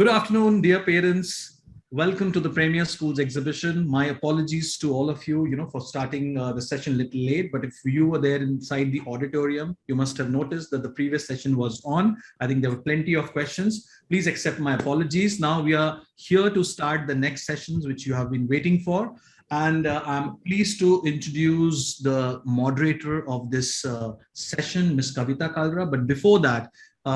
Good afternoon, dear parents. Welcome to the Premier Schools exhibition. My apologies to all of you, for starting the session a little late. But if you were there inside the auditorium, you must have noticed that the previous session was on. I think there were plenty of questions. Please accept my apologies. Now we are here to start the next sessions, which you have been waiting for. And I'm pleased to introduce the moderator of this session, Ms. Kavita Kalra. But before that,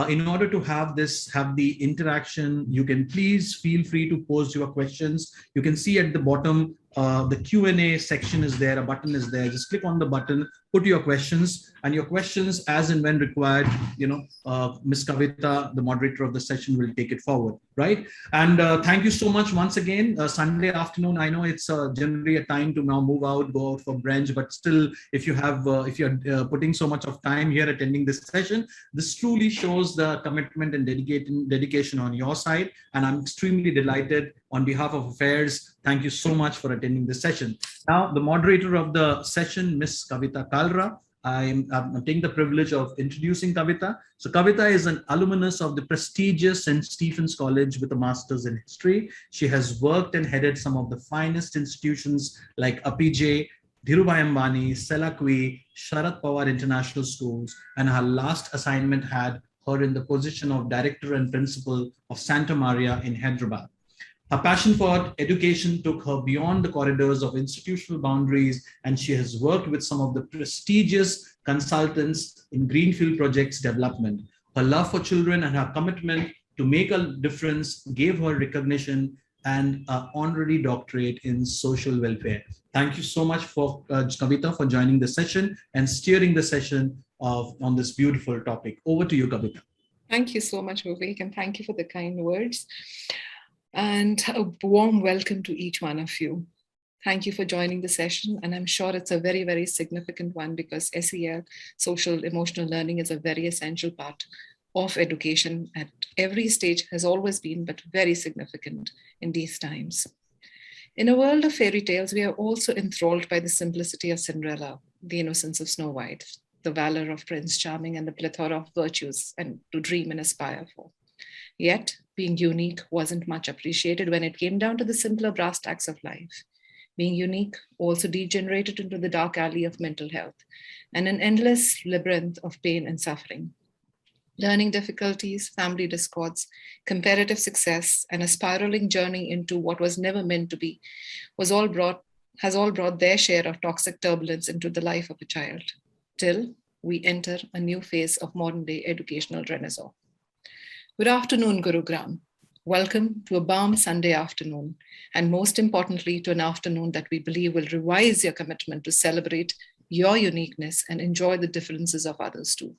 in order to have the interaction, you can please feel free to post your questions. You can see at the bottom, the Q&A section is there, a button is there. Just click on the button, put your questions, and your questions as and when required, Ms. Kavita, the moderator of the session, will take it forward, right? And thank you so much once again. Sunday afternoon, I know it's generally a time to now move out, go out for brunch, but still, if you're putting so much of time here attending this session, this truly shows the commitment and dedication on your side. And I'm extremely delighted on behalf of Affairs. Thank you so much for attending this session. Now, the moderator of the session, Ms. Kavita Kalra. I'm taking the privilege of introducing Kavita. So Kavita is an alumnus of the prestigious St. Stephen's College with a master's in history. She has worked and headed some of the finest institutions like APJ, Dhirubhai Ambani, Selakwi, Sharad Pawar International Schools, and her last assignment had her in the position of Director and Principal of Santa Maria in Hyderabad. Her passion for education took her beyond the corridors of institutional boundaries, and she has worked with some of the prestigious consultants in greenfield projects development. Her love for children and her commitment to make a difference gave her recognition and an honorary doctorate in social welfare. Thank you so much for Kavita for joining the session and steering the session on this beautiful topic. Over to you, Kavita. Thank you so much, Vivek, and thank you for the kind words. And a warm welcome to each one of you. Thank you for joining the session. And I'm sure it's a very, very significant one because SEL, social emotional learning, is a very essential part of education at every stage, has always been, but very significant in these times. In a world of fairy tales, we are also enthralled by the simplicity of Cinderella, the innocence of Snow White, the valor of Prince Charming, and the plethora of virtues and to dream and aspire for. Yet, being unique wasn't much appreciated when it came down to the simpler brass tacks of life. Being unique also degenerated into the dark alley of mental health and an endless labyrinth of pain and suffering. Learning difficulties, family discords, comparative success, and a spiraling journey into what was never meant to be has all brought their share of toxic turbulence into the life of a child, till we enter a new phase of modern-day educational renaissance. Good afternoon, Gurugram. Welcome to a balm Sunday afternoon, and most importantly, to an afternoon that we believe will revise your commitment to celebrate your uniqueness and enjoy the differences of others too.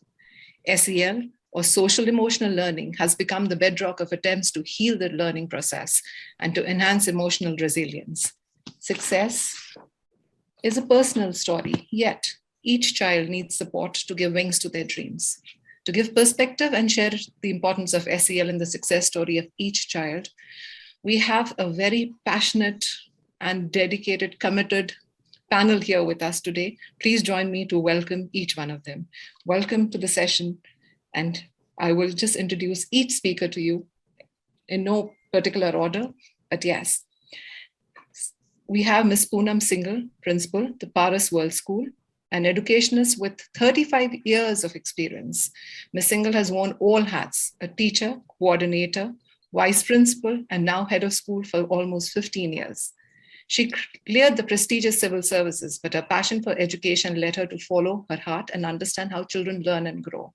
SEL, or social emotional learning, has become the bedrock of attempts to heal the learning process and to enhance emotional resilience. Success is a personal story, yet each child needs support to give wings to their dreams. To give perspective and share the importance of SEL in the success story of each child, we have a very passionate and dedicated, committed panel here with us today. Please join me to welcome each one of them. Welcome to the session, and I will just introduce each speaker to you in no particular order, but yes. We have Ms. Poonam Singhal, Principal, the Paras World School, an educationist with 35 years of experience. Ms. Singhal has worn all hats: a teacher, coordinator, vice principal, and now head of school for almost 15 years. She cleared the prestigious civil services, but her passion for education led her to follow her heart and understand how children learn and grow.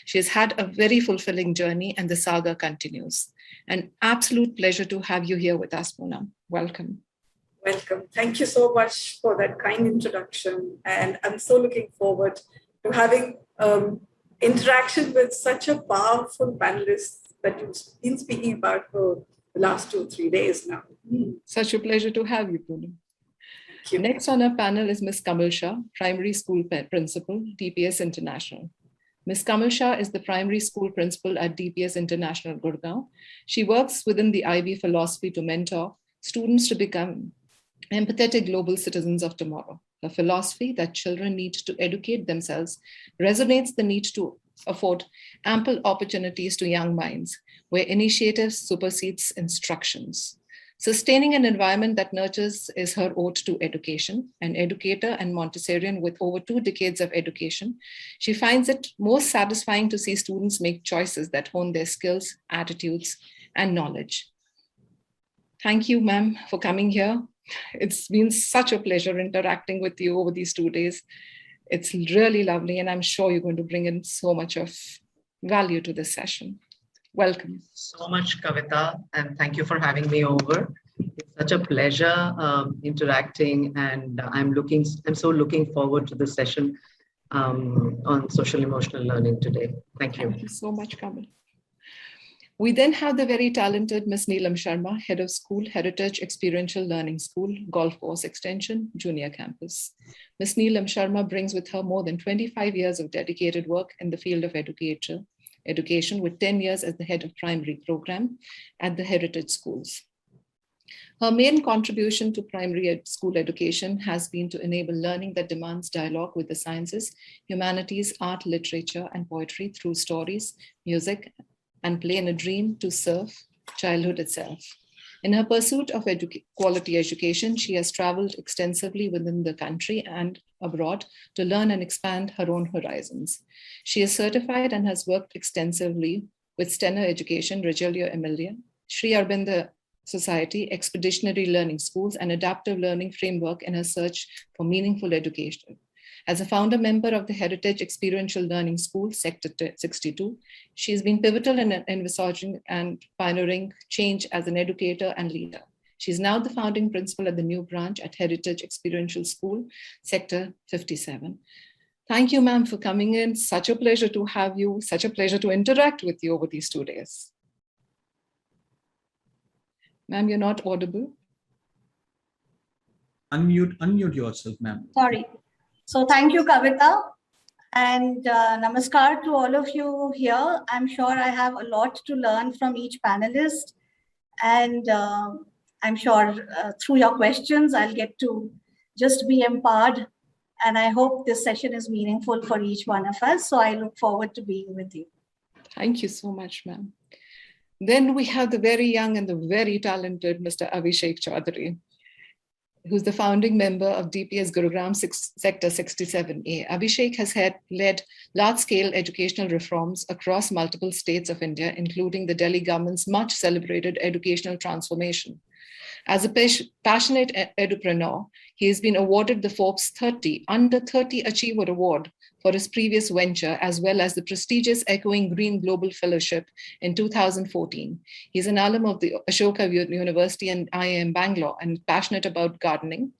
She has had a very fulfilling journey, and the saga continues. An absolute pleasure to have you here with us, Poonam. Welcome. Welcome. Thank you so much for that kind introduction. And I'm so looking forward to having interaction with such a powerful panelist that you've been speaking about for the last 2 or 3 days now. Such a pleasure to have you, Poonam. Next on our panel is Ms. Kamal Shah, Primary School Principal, DPS International. Ms. Kamal Shah is the Primary School Principal at DPS International, Gurgaon. She works within the IB philosophy to mentor students to become empathetic global citizens of tomorrow. A philosophy that children need to educate themselves resonates the need to afford ample opportunities to young minds, where initiative supersedes instructions. Sustaining an environment that nurtures is her ode to education. An educator and Montessorian with over 2 decades of education, she finds it most satisfying to see students make choices that hone their skills, attitudes, and knowledge. Thank you, ma'am, for coming here. It's been such a pleasure interacting with you over these 2 days. It's really lovely, and I'm sure you're going to bring in so much of value to this session. Welcome. So much, Kavita, and thank you for having me over. It's such a pleasure interacting, and I'm so looking forward to the session on social emotional learning today. Thank you. Thank you so much, Kamal. We then have the very talented Ms. Neelam Sharma, Head of School, Heritage Experiential Learning School, Golf Course Extension, Junior Campus. Ms. Neelam Sharma brings with her more than 25 years of dedicated work in the field of education with 10 years as the head of primary program at the Heritage Schools. Her main contribution to primary school education has been to enable learning that demands dialogue with the sciences, humanities, art, literature, and poetry through stories, music, and play in a dream to serve childhood itself. In her pursuit of quality education, she has traveled extensively within the country and abroad to learn and expand her own horizons. She is certified and has worked extensively with Stenner Education, Reggio Emilia, Sri Aurobindo Society, Expeditionary Learning Schools, and Adaptive Learning Framework in her search for meaningful education. As a founder member of the Heritage Experiential Learning School, Sector 62, she has been pivotal in envisaging and pioneering change as an educator and leader. She is now the founding principal at the new branch at Heritage Experiential School, Sector 57. Thank you, ma'am, for coming in. Such a pleasure to have you, such a pleasure to interact with you over these 2 days. Ma'am, you're not audible. Unmute yourself, ma'am. Sorry. So thank you, Kavita, and namaskar to all of you here. I'm sure I have a lot to learn from each panelist, and I'm sure through your questions, I'll get to just be empowered, and I hope this session is meaningful for each one of us. So I look forward to being with you. Thank you so much, ma'am. Then we have the very young and the very talented Mr. Abhishek Chaudhary, who's the founding member of DPS Gurugram Sector 67A. Abhishek has led large-scale educational reforms across multiple states of India, including the Delhi government's much celebrated educational transformation. As a passionate edupreneur, he has been awarded the Forbes 30 Under 30 Achiever Award for his previous venture, as well as the prestigious Echoing Green Global Fellowship in 2014. He's an alum of the Ashoka University and IIM Bangalore and passionate about gardening.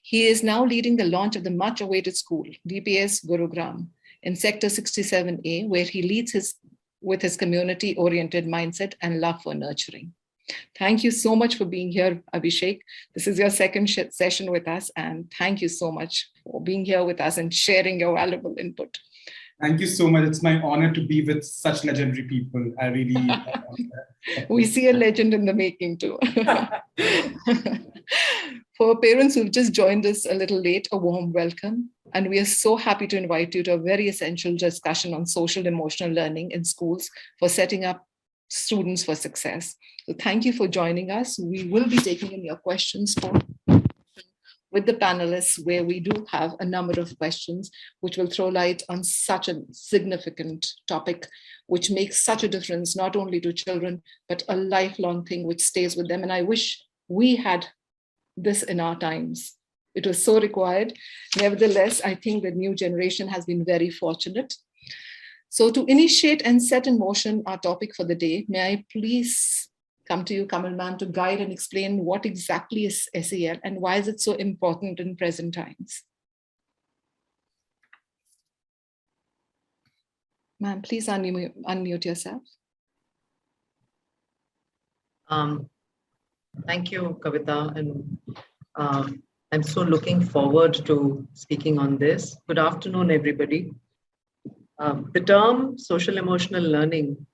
He is now leading the launch of the much-awaited school, DPS Gurugram, in Sector 67A, where he leads with his community-oriented mindset and love for nurturing. Thank you so much for being here, Abhishek. This is your second session with us, and thank you so much for being here with us and sharing your valuable input. Thank you so much. It's my honor to be with such legendary people. I really... We see a legend in the making too. For parents who've just joined us a little late, a warm welcome. And we are so happy to invite you to a very essential discussion on social emotional learning in schools for setting up students for success. So thank you for joining us. We will be taking in your questions with the panelists, where we do have a number of questions which will throw light on such a significant topic, which makes such a difference, not only to children, but a lifelong thing which stays with them. And I wish we had this in our times. It was so required. Nevertheless, I think the new generation has been very fortunate. So to initiate and set in motion our topic for the day, may I please come to you, Kamal ma'am, to guide and explain what exactly is SEL and why is it so important in present times? Ma'am, please unmute yourself. Thank you, Kavita, and I'm so looking forward to speaking on this. Good afternoon, everybody. The term social emotional learning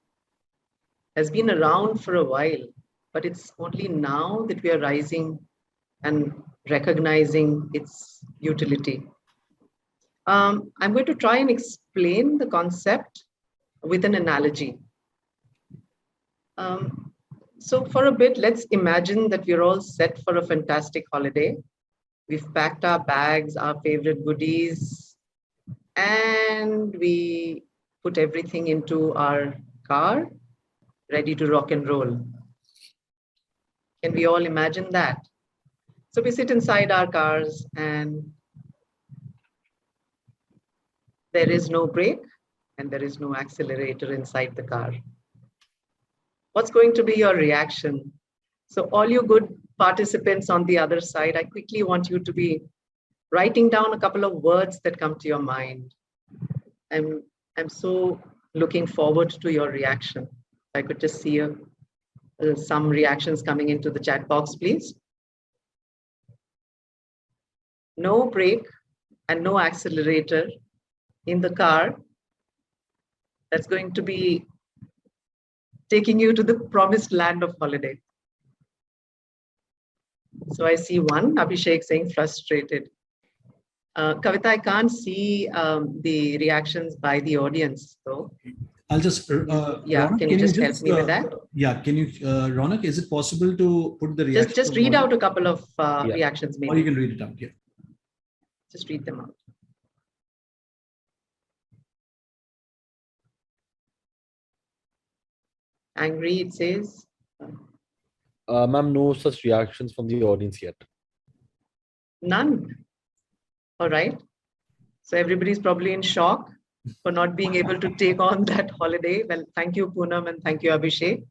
has been around for a while, but it's only now that we are rising and recognizing its utility. I'm going to try and explain the concept with an analogy. So for a bit, let's imagine that we're all set for a fantastic holiday. We've packed our bags, our favorite goodies, and we put everything into our car, ready to rock and roll. Can we all imagine that? So we sit inside our cars and there is no brake and there is no accelerator inside the car. What's going to be your reaction? So all you good participants on the other side, I quickly want you to be writing down a couple of words that come to your mind. I'm so looking forward to your reaction. I could just see some reactions coming into the chat box, please. No brake and no accelerator in the car. That's going to be taking you to the promised land of holiday. So I see one, Abhishek saying frustrated. Kavita, I can't see the reactions by the audience though. I'll just, yeah, Ronak, can you just help me with that? Yeah, can you, Ronak, is it possible to put the reactions? Just read out a couple of reactions maybe. Or you can read it out, yeah. Just read them out. Angry, it says. Ma'am, no such reactions from the audience yet. None. All right. So everybody's probably in shock for not being able to take on that holiday. Well, thank you, Poonam, and thank you, Abhishek.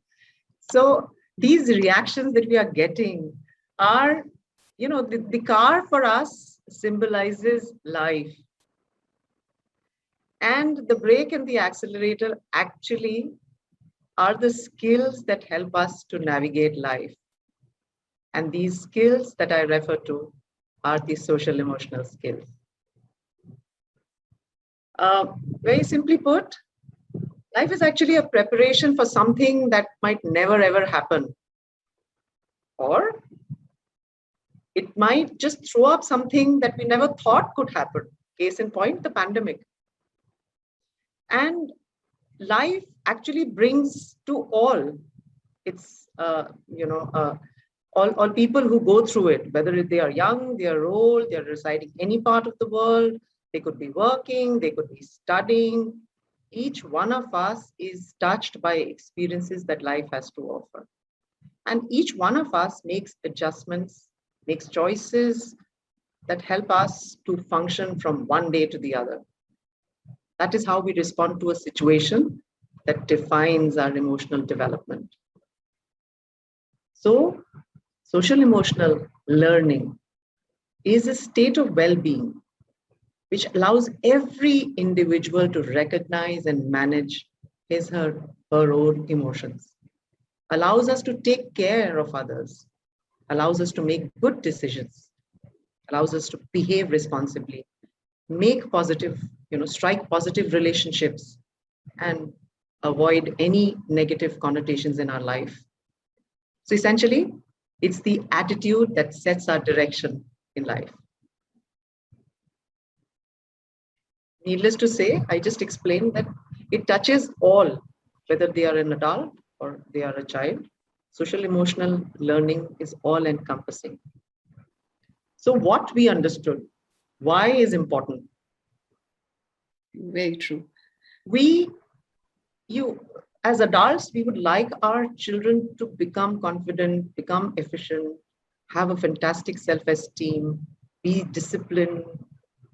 So these reactions that we are getting are, you know, the car for us symbolizes life. And the brake and the accelerator actually are the skills that help us to navigate life. And these skills that I refer to are the social emotional skills. Very simply put, life is actually a preparation for something that might never ever happen. Or it might just throw up something that we never thought could happen. Case in point, the pandemic. And life actually brings to all, it's, all people who go through it, whether they are young, they are old, they are residing any part of the world, they could be working, they could be studying. Each one of us is touched by experiences that life has to offer. And each one of us makes adjustments, makes choices that help us to function from one day to the other. That is how we respond to a situation that defines our emotional development. So, social emotional learning is a state of well-being which allows every individual to recognize and manage his or her own emotions, allows us to take care of others, allows us to make good decisions, allows us to behave responsibly, make positive, strike positive relationships, and avoid any negative connotations in our life. So essentially, it's the attitude that sets our direction in life. Needless to say, I just explained that it touches all, whether they are an adult or they are a child. Social emotional learning is all-encompassing. So what we understood, why is important? Very true. As adults, we would like our children to become confident, become efficient, have a fantastic self-esteem, be disciplined,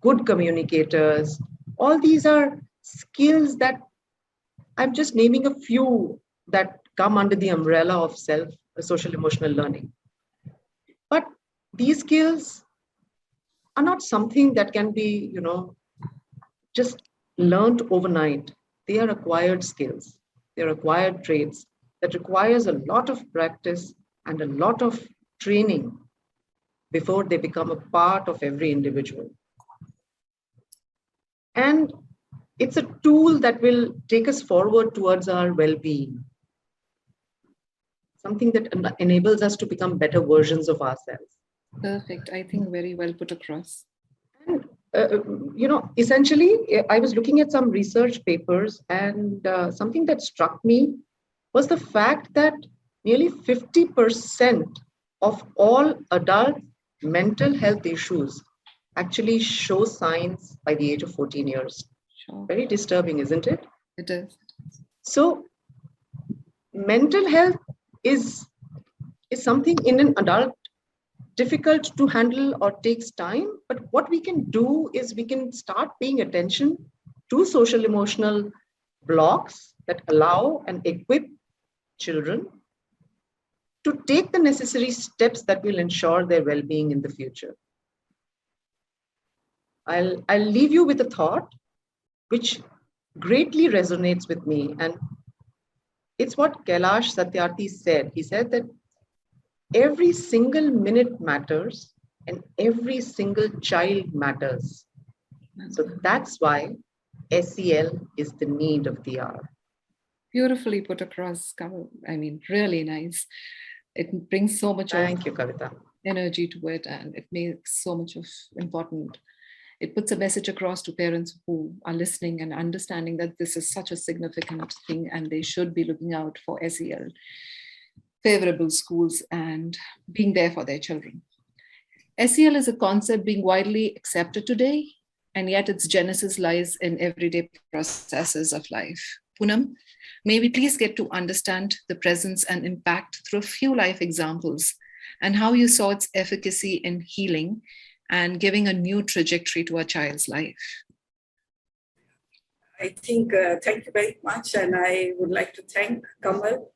good communicators. All these are skills that I'm just naming a few that come under the umbrella of social emotional learning. But these skills are not something that can be, just learned overnight. They are acquired skills. They're acquired traits that requires a lot of practice and a lot of training before they become a part of every individual. And it's a tool that will take us forward towards our well-being. Something that enables us to become better versions of ourselves. Perfect. I think very well put across. And essentially, I was looking at some research papers, and something that struck me was the fact that nearly 50% of all adult mental health issues actually show signs by the age of 14 years. Sure. Very disturbing, isn't it? It is. So mental health is something in an adult difficult to handle or takes time. But what we can do is we can start paying attention to social emotional blocks that allow and equip children to take the necessary steps that will ensure their well-being in the future. I'll leave you with a thought which greatly resonates with me, and it's what Kailash Satyarthi said. He said that every single minute matters and every single child matters. So that's why SEL is the need of the hour. Beautifully put across, Kamal. I mean, really nice. It brings so much Thank you, Kavita. energy to it, and it makes so much of important. It puts a message across to parents who are listening and understanding that this is such a significant thing and they should be looking out for SEL, favorable schools, and being there for their children. SEL is a concept being widely accepted today, and yet its genesis lies in everyday processes of life. Poonam, may we please get to understand the presence and impact through a few life examples and how you saw its efficacy in healing and giving a new trajectory to a child's life. I think, thank you very much. And I would like to thank Kamal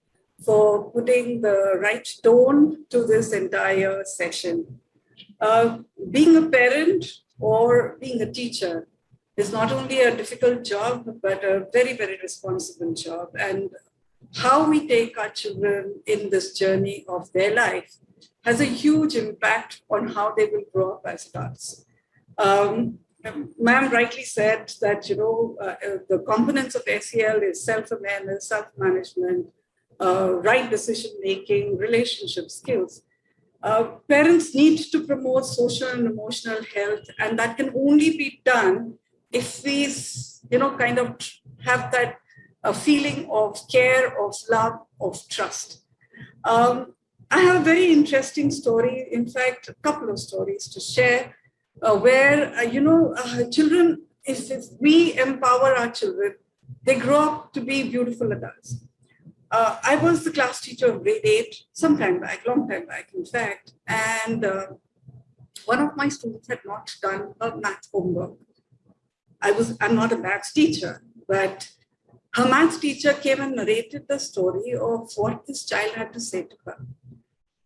for putting the right tone to this entire session. Being a parent or being a teacher is not only a difficult job, but a very, very responsible job. And how we take our children in this journey of their life has a huge impact on how they will grow up as adults. Ma'am rightly said that, the components of SEL is self-awareness, self-management, right decision-making, relationship skills. Parents need to promote social and emotional health, and that can only be done if we, kind of have that feeling of care, of love, of trust. I have a very interesting story, in fact, a couple of stories to share, where, children, if we empower our children, they grow up to be beautiful adults. I was the class teacher of grade 8 some time back, long time back, in fact, and one of my students had not done her math homework. I'm not a maths teacher, but her maths teacher came and narrated the story of what this child had to say to her.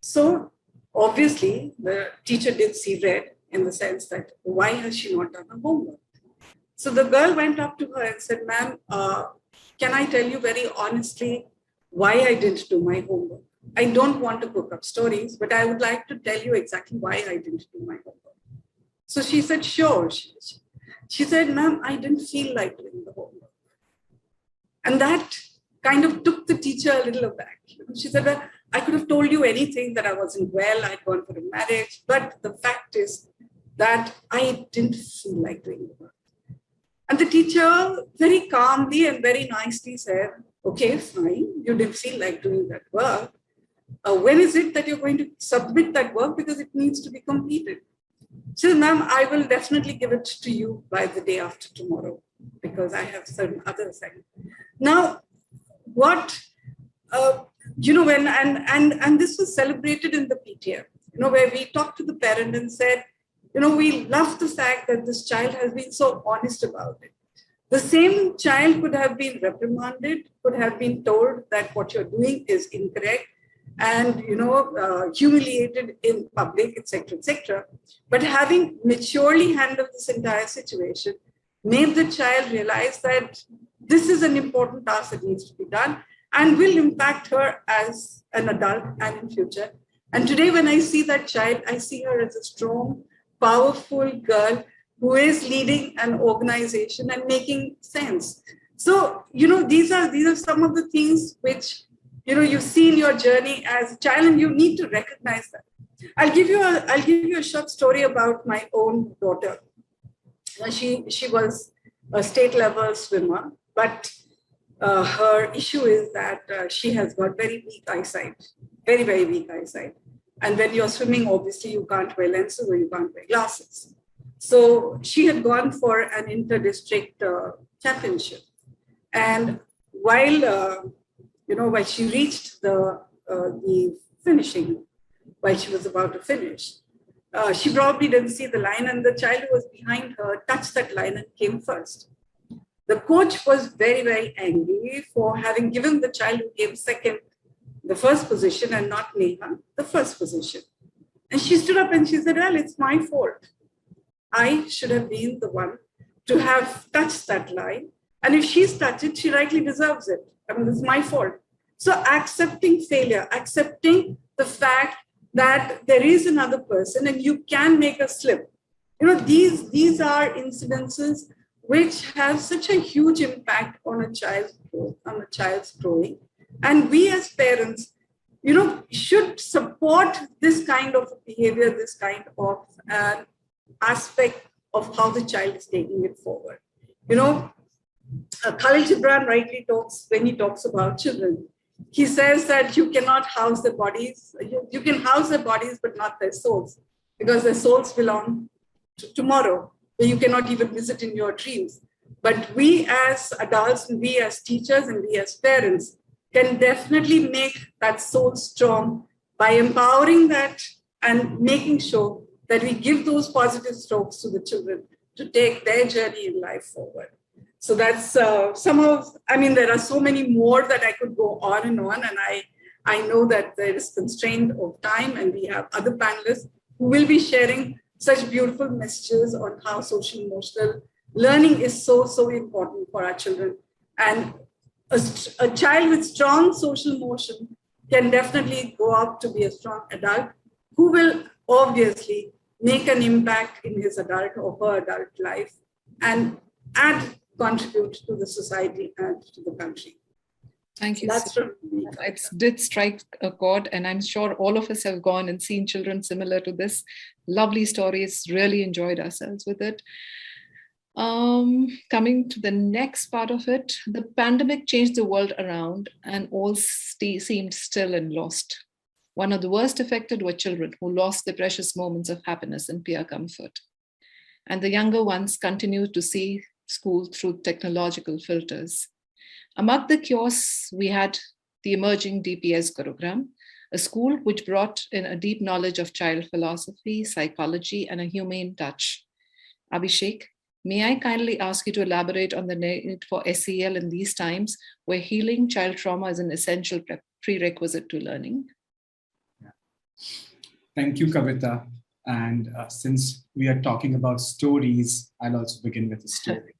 So obviously the teacher did see red in the sense that why has she not done her homework? So the girl went up to her and said, ma'am, can I tell you very honestly why I didn't do my homework? I don't want to cook up stories, but I would like to tell you exactly why I didn't do my homework. So she said, sure. She said, ma'am, I didn't feel like doing the homework. And that kind of took the teacher a little aback. She said, well, I could have told you anything, that I wasn't well, I'd gone for a marriage, but the fact is that I didn't feel like doing the work. And the teacher very calmly and very nicely said, okay, fine, you didn't feel like doing that work. When is it that you're going to submit that work? Because it needs to be completed. She said, ma'am, I will definitely give it to you by the day after tomorrow, because I have certain other assignments. Now, what, when, and this was celebrated in the PTA, where we talked to the parent and said, we love the fact that this child has been so honest about it. The same child could have been reprimanded, could have been told that what you're doing is incorrect, and humiliated in public, etc., etc. But having maturely handled this entire situation, made the child realize that this is an important task that needs to be done and will impact her as an adult and in future. And today, when I see that child, I see her as a strong, powerful girl who is leading an organization and making sense. So, these are some of the things which, you've seen your journey as a child, and you need to recognize that. I'll give you a short story about my own daughter. She was a state level swimmer, but her issue is that she has got very weak eyesight, very, very weak eyesight. And when you're swimming, obviously you can't wear lenses or you can't wear glasses. So she had gone for an inter-district championship. And while she reached the finishing, while she was about to finish, she probably didn't see the line, and the child who was behind her touched that line and came first. The coach was very, very angry for having given the child who came second the first position and not Neha the first position. And she stood up and she said, well, it's my fault. I should have been the one to have touched that line. And if she's touched it, she rightly deserves it. I mean, it's my fault. So accepting failure, accepting the fact that there is another person and you can make a slip. These are incidences which have such a huge impact on a child's growing. And we as parents, should support this kind of behavior, this kind of aspect of how the child is taking it forward. Khalil Gibran rightly talks, when he talks about children, he says that you cannot house their bodies. You can house their bodies, but not their souls, because their souls belong to tomorrow. You cannot even visit in your dreams. But we as adults, and we as teachers, and we as parents can definitely make that soul strong by empowering that and making sure that we give those positive strokes to the children to take their journey in life forward. So that's there are so many more that I could go on, and I know that there is constraint of time, and we have other panelists who will be sharing such beautiful messages on how social emotional learning is so, so important for our children. And a child with strong social emotion can definitely go up to be a strong adult who will obviously make an impact in his adult or her adult life and contribute to the society and to the country. Thank you. That's from me. It did strike a chord, and I'm sure all of us have gone and seen children similar to this. Lovely stories, really enjoyed ourselves with it. Coming to the next part of it, the pandemic changed the world around and all seemed still and lost. One of the worst affected were children who lost their precious moments of happiness and peer comfort. And the younger ones continued to see school through technological filters. Among the kiosks, we had the emerging DPS Gurugram, a school which brought in a deep knowledge of child philosophy, psychology, and a humane touch. Abhishek, may I kindly ask you to elaborate on the need for SEL in these times where healing child trauma is an essential prerequisite to learning? Thank you, Kavita. And since we are talking about stories, I'll also begin with a story.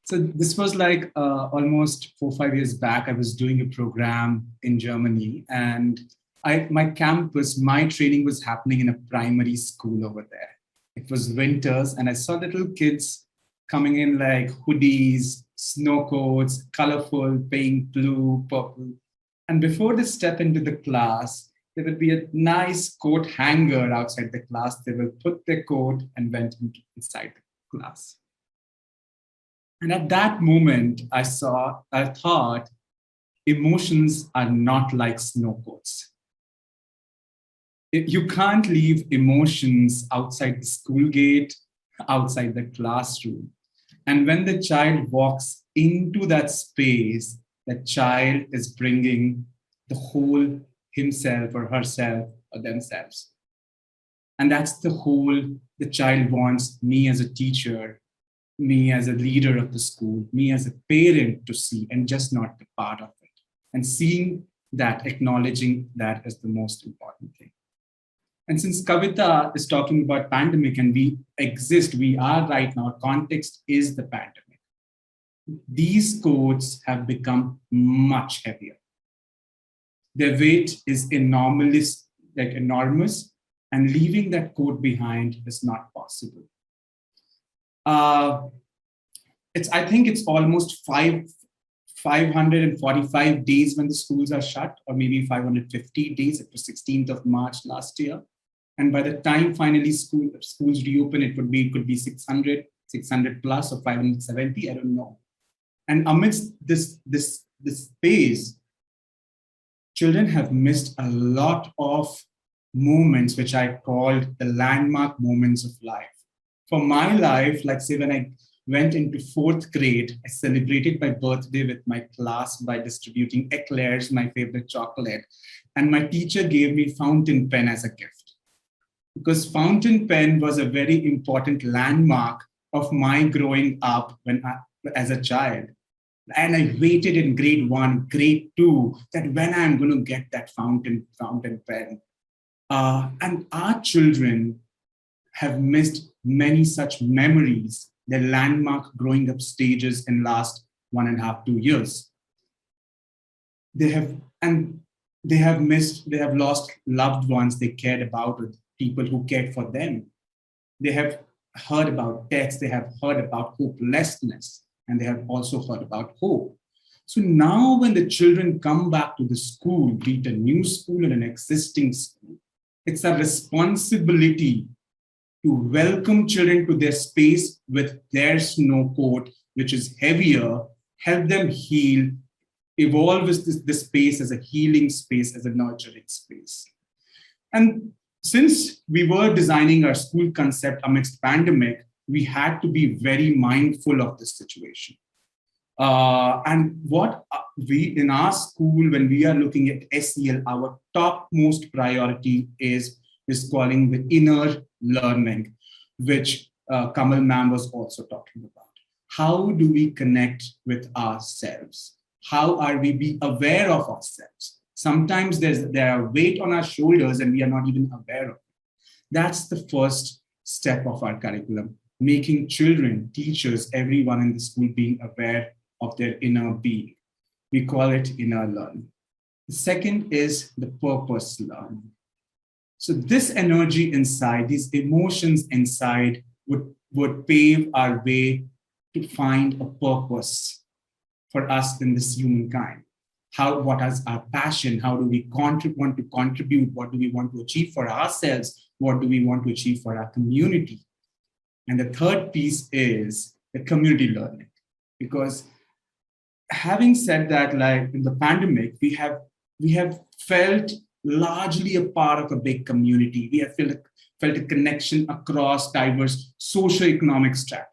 So this was like almost 4 or 5 years back. I was doing a program in Germany, and my campus, my training was happening in a primary school over there. It was winters, and I saw little kids coming in like hoodies, snow coats, colorful, pink, blue, purple. And before they step into the class, there would be a nice coat hanger outside the class. They will put their coat and went inside the class. And at that moment, I thought, emotions are not like snow coats. You can't leave emotions outside the school gate, outside the classroom. And when the child walks into that space, the child is bringing the whole himself or herself or themselves. And that's the child wants me as a teacher, me as a leader of the school, me as a parent to see, and just not the part of it. And seeing that, acknowledging that is the most important thing. And since Kavita is talking about pandemic and we exist, we are right now, context is the pandemic. These codes have become much heavier. Their weight is enormous, and leaving that code behind is not possible. I think it's almost 545 days when the schools are shut, or maybe 550 days. It was 16th of March last year. And by the time finally schools reopen, it could be 600 plus or 570, I don't know. And amidst this space, children have missed a lot of moments, which I called the landmark moments of life. For my life, like say when I went into 4th grade, I celebrated my birthday with my class by distributing eclairs, my favorite chocolate. And my teacher gave me fountain pen as a gift. Because fountain pen was a very important landmark of my growing up as a child. And I waited in grade 1, grade 2, that when I'm going to get that fountain pen. And our children have missed many such memories, their landmark growing up stages in last 1.5, 2 years. They have lost loved ones they cared about, with people who cared for them. They have heard about deaths, they have heard about hopelessness, and they have also heard about hope. So now when the children come back to the school, be it a new school or an existing school, it's a responsibility to welcome children to their space with their snow coat, which is heavier, help them heal, evolve this space as a healing space, as a nurturing space. And since we were designing our school concept amidst pandemic, we had to be very mindful of this situation. And what we in our school, when we are looking at SEL, our topmost priority is calling the inner learning, which Kamal ma'am was also talking about. How do we connect with ourselves? How are we be aware of ourselves? Sometimes there are weight on our shoulders and we are not even aware of it. That's the first step of our curriculum, making children, teachers, everyone in the school being aware of their inner being. We call it inner learning. The second is the purpose learning. So this energy inside, these emotions inside would pave our way to find a purpose for us in this humankind. What is our passion? How do we want to contribute? What do we want to achieve for ourselves? What do we want to achieve for our community? And the third piece is the community learning. Because having said that, like in the pandemic, we have felt largely a part of a big community. We have felt a connection across diverse socioeconomic strata,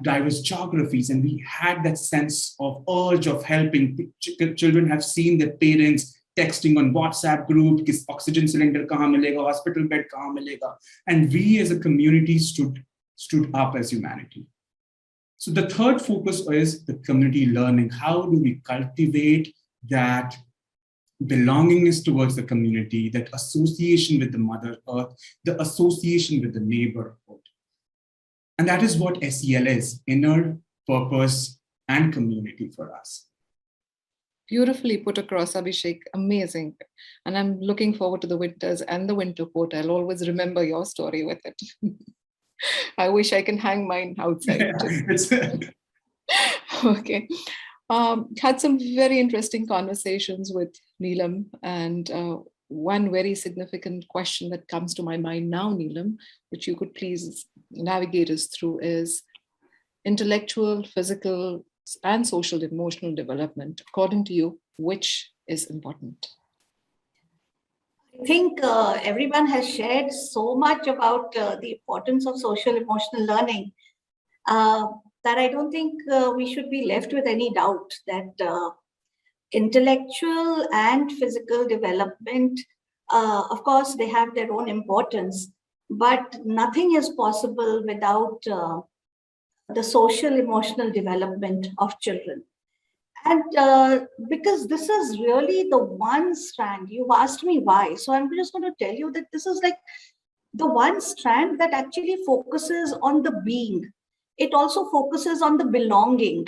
diverse geographies, and we had that sense of urge of helping. Children have seen their parents texting on WhatsApp group, kis oxygen cylinder kahan milega, hospital bed kahan milega, and we as a community stood up as humanity. So the third focus is the community learning. How do we cultivate that belongingness towards the community, that association with the Mother Earth, the association with the neighborhood? And that is what SEL is, inner, purpose, and community for us. Beautifully put across, Abhishek. Amazing. And I'm looking forward to the winters and the winter coat. I'll always remember your story with it. I wish I can hang mine outside. Okay. Had some very interesting conversations with Neelam, and one very significant question that comes to my mind now, Neelam, which you could please navigate us through, is intellectual, physical, and social emotional development. According to you, which is important? I think everyone has shared so much about the importance of social emotional learning that I don't think we should be left with any doubt that intellectual and physical development, of course, they have their own importance, but nothing is possible without the social emotional development of children. And because this is really the one strand, you've asked me why. So I'm just going to tell you that this is like the one strand that actually focuses on the being. It also focuses on the belonging.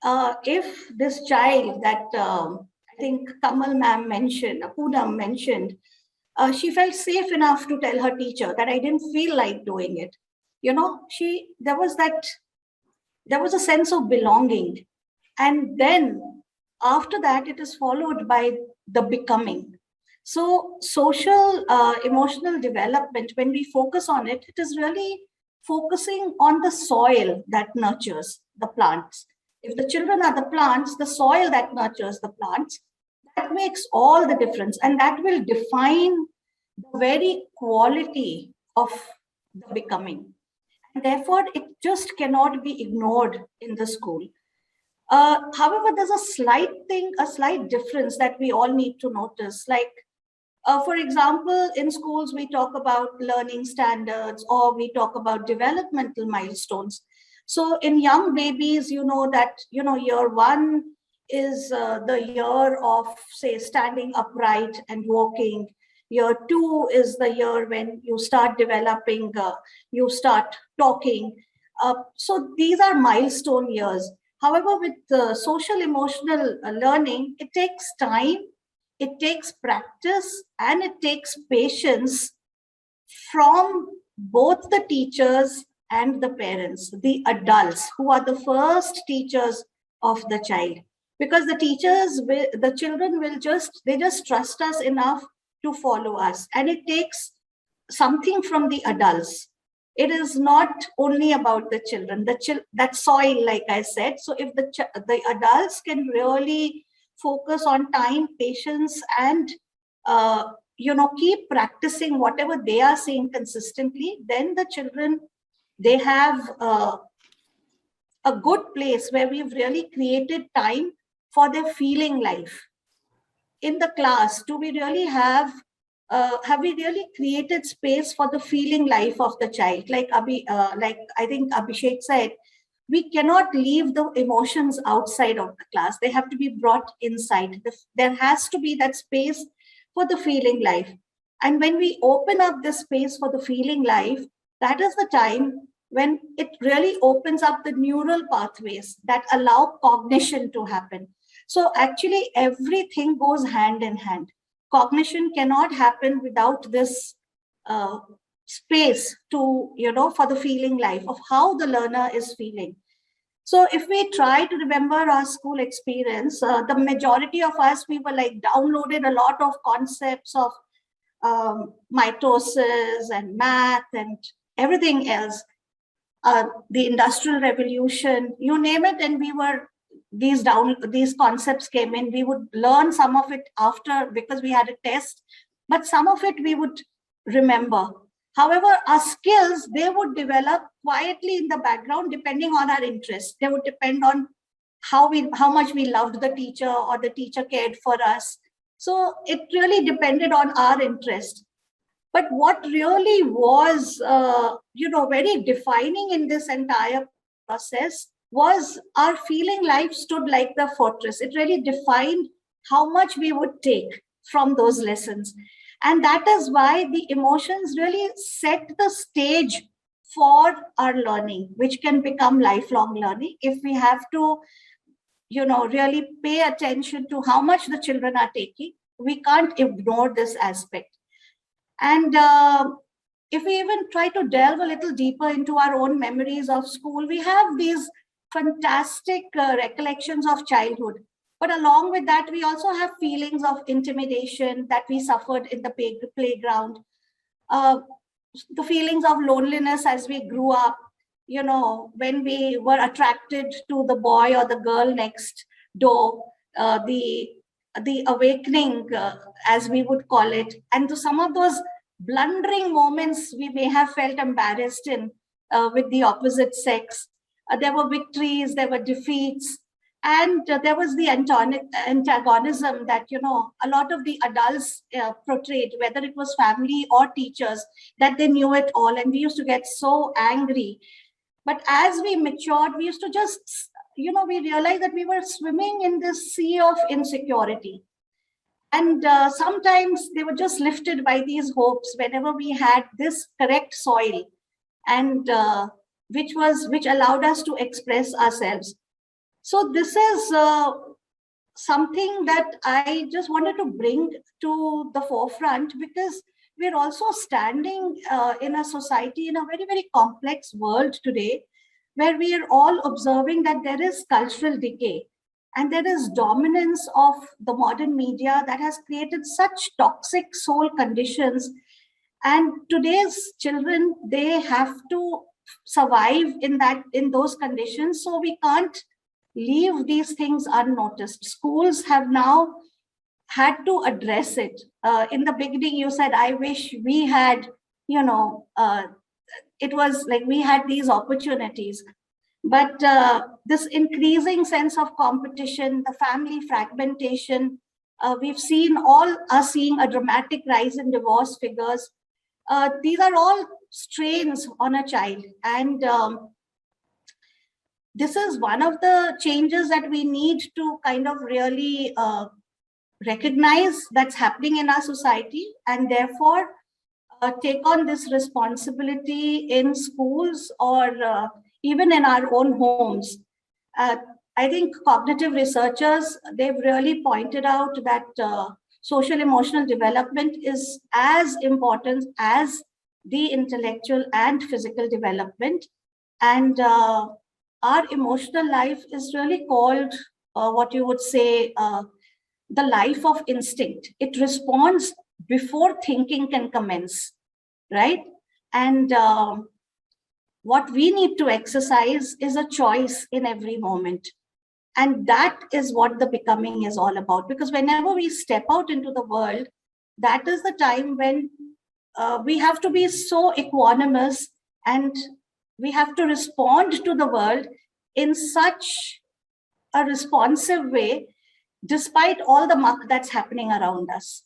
If this child that I think Kamal ma'am mentioned, Poonam mentioned, she felt safe enough to tell her teacher that I didn't feel like doing it. You know, there was a sense of belonging. And then after that, it is followed by the becoming. So social emotional development, when we focus on it, it is really focusing on the soil that nurtures the plants. If the children are the plants, the soil that nurtures the plants, that makes all the difference. And that will define the very quality of the becoming. And therefore, it just cannot be ignored in the school. However, there's a slight difference that we all need to notice. Like, for example, in schools, we talk about learning standards or we talk about developmental milestones. So in young babies, you know that, year one is the year of, say, standing upright and walking. Year two is the year when you start developing, you start talking. So these are milestone years. However, with social emotional learning, it takes time, it takes practice, and it takes patience from both the teachers and the parents, the adults who are the first teachers of the child. Because the children they just trust us enough to follow us. And it takes something from the adults. It is not only about the children, that soil, like I said. So if the adults can really focus on time, patience, and keep practicing whatever they are saying consistently, then the children, they have a good place where we've really created time for their feeling life. In the class, do we really have we really created space for the feeling life of the child? Like I think Abhishek said, we cannot leave the emotions outside of the class. They have to be brought inside. There has to be that space for the feeling life. And when we open up the space for the feeling life, that is the time when it really opens up the neural pathways that allow cognition to happen. So actually, everything goes hand in hand. Cognition cannot happen without this space to, for the feeling life of how the learner is feeling. So if we try to remember our school experience, the majority of us, we were like downloaded a lot of concepts of mitosis and math and everything else. The Industrial Revolution, you name it, and these concepts came in. We would learn some of it after, because we had a test, but some of it we would remember. However, our skills, they would develop quietly in the background depending on our interests. They would depend on how much we loved the teacher or the teacher cared for us. So it really depended on our interest. But what really was, very defining in this entire process was our feeling life stood like the fortress. It really defined how much we would take from those lessons. And that is why the emotions really set the stage for our learning, which can become lifelong learning if we have to, really pay attention to how much the children are taking. We can't ignore this aspect. And if we even try to delve a little deeper into our own memories of school, we have these fantastic recollections of childhood. But along with that, we also have feelings of intimidation that we suffered in the playground, the feelings of loneliness as we grew up, when we were attracted to the boy or the girl next door, the awakening, as we would call it, and to some of those blundering moments we may have felt embarrassed in with the opposite sex. There were victories, there were defeats, and there was the antagonism that, a lot of the adults portrayed, whether it was family or teachers, that they knew it all, and we used to get so angry. But as we matured, we used to just, we realized that we were swimming in this sea of insecurity. And sometimes they were just lifted by these hopes whenever we had this correct soil, and which allowed us to express ourselves. So this is something that I just wanted to bring to the forefront, because we're also standing in a society, in a very, very complex world today, where we are all observing that there is cultural decay. And there is dominance of the modern media that has created such toxic soul conditions. And today's children, they have to survive in those conditions. So we can't leave these things unnoticed. Schools have now had to address it. In the beginning, you said, I wish we had, it was like we had these opportunities. But this increasing sense of competition, the family fragmentation, we've seen all are seeing a dramatic rise in divorce figures. These are all strains on a child. And this is one of the changes that we need to kind of really recognize that's happening in our society, and therefore take on this responsibility in schools or even in our own homes. I think cognitive researchers, they've really pointed out that social emotional development is as important as the intellectual and physical development. And our emotional life is really called what you would say, the life of instinct. It responds before thinking can commence, right? And what we need to exercise is a choice in every moment. And that is what the becoming is all about. Because whenever we step out into the world, that is the time when we have to be so equanimous, and we have to respond to the world in such a responsive way, despite all the muck that's happening around us.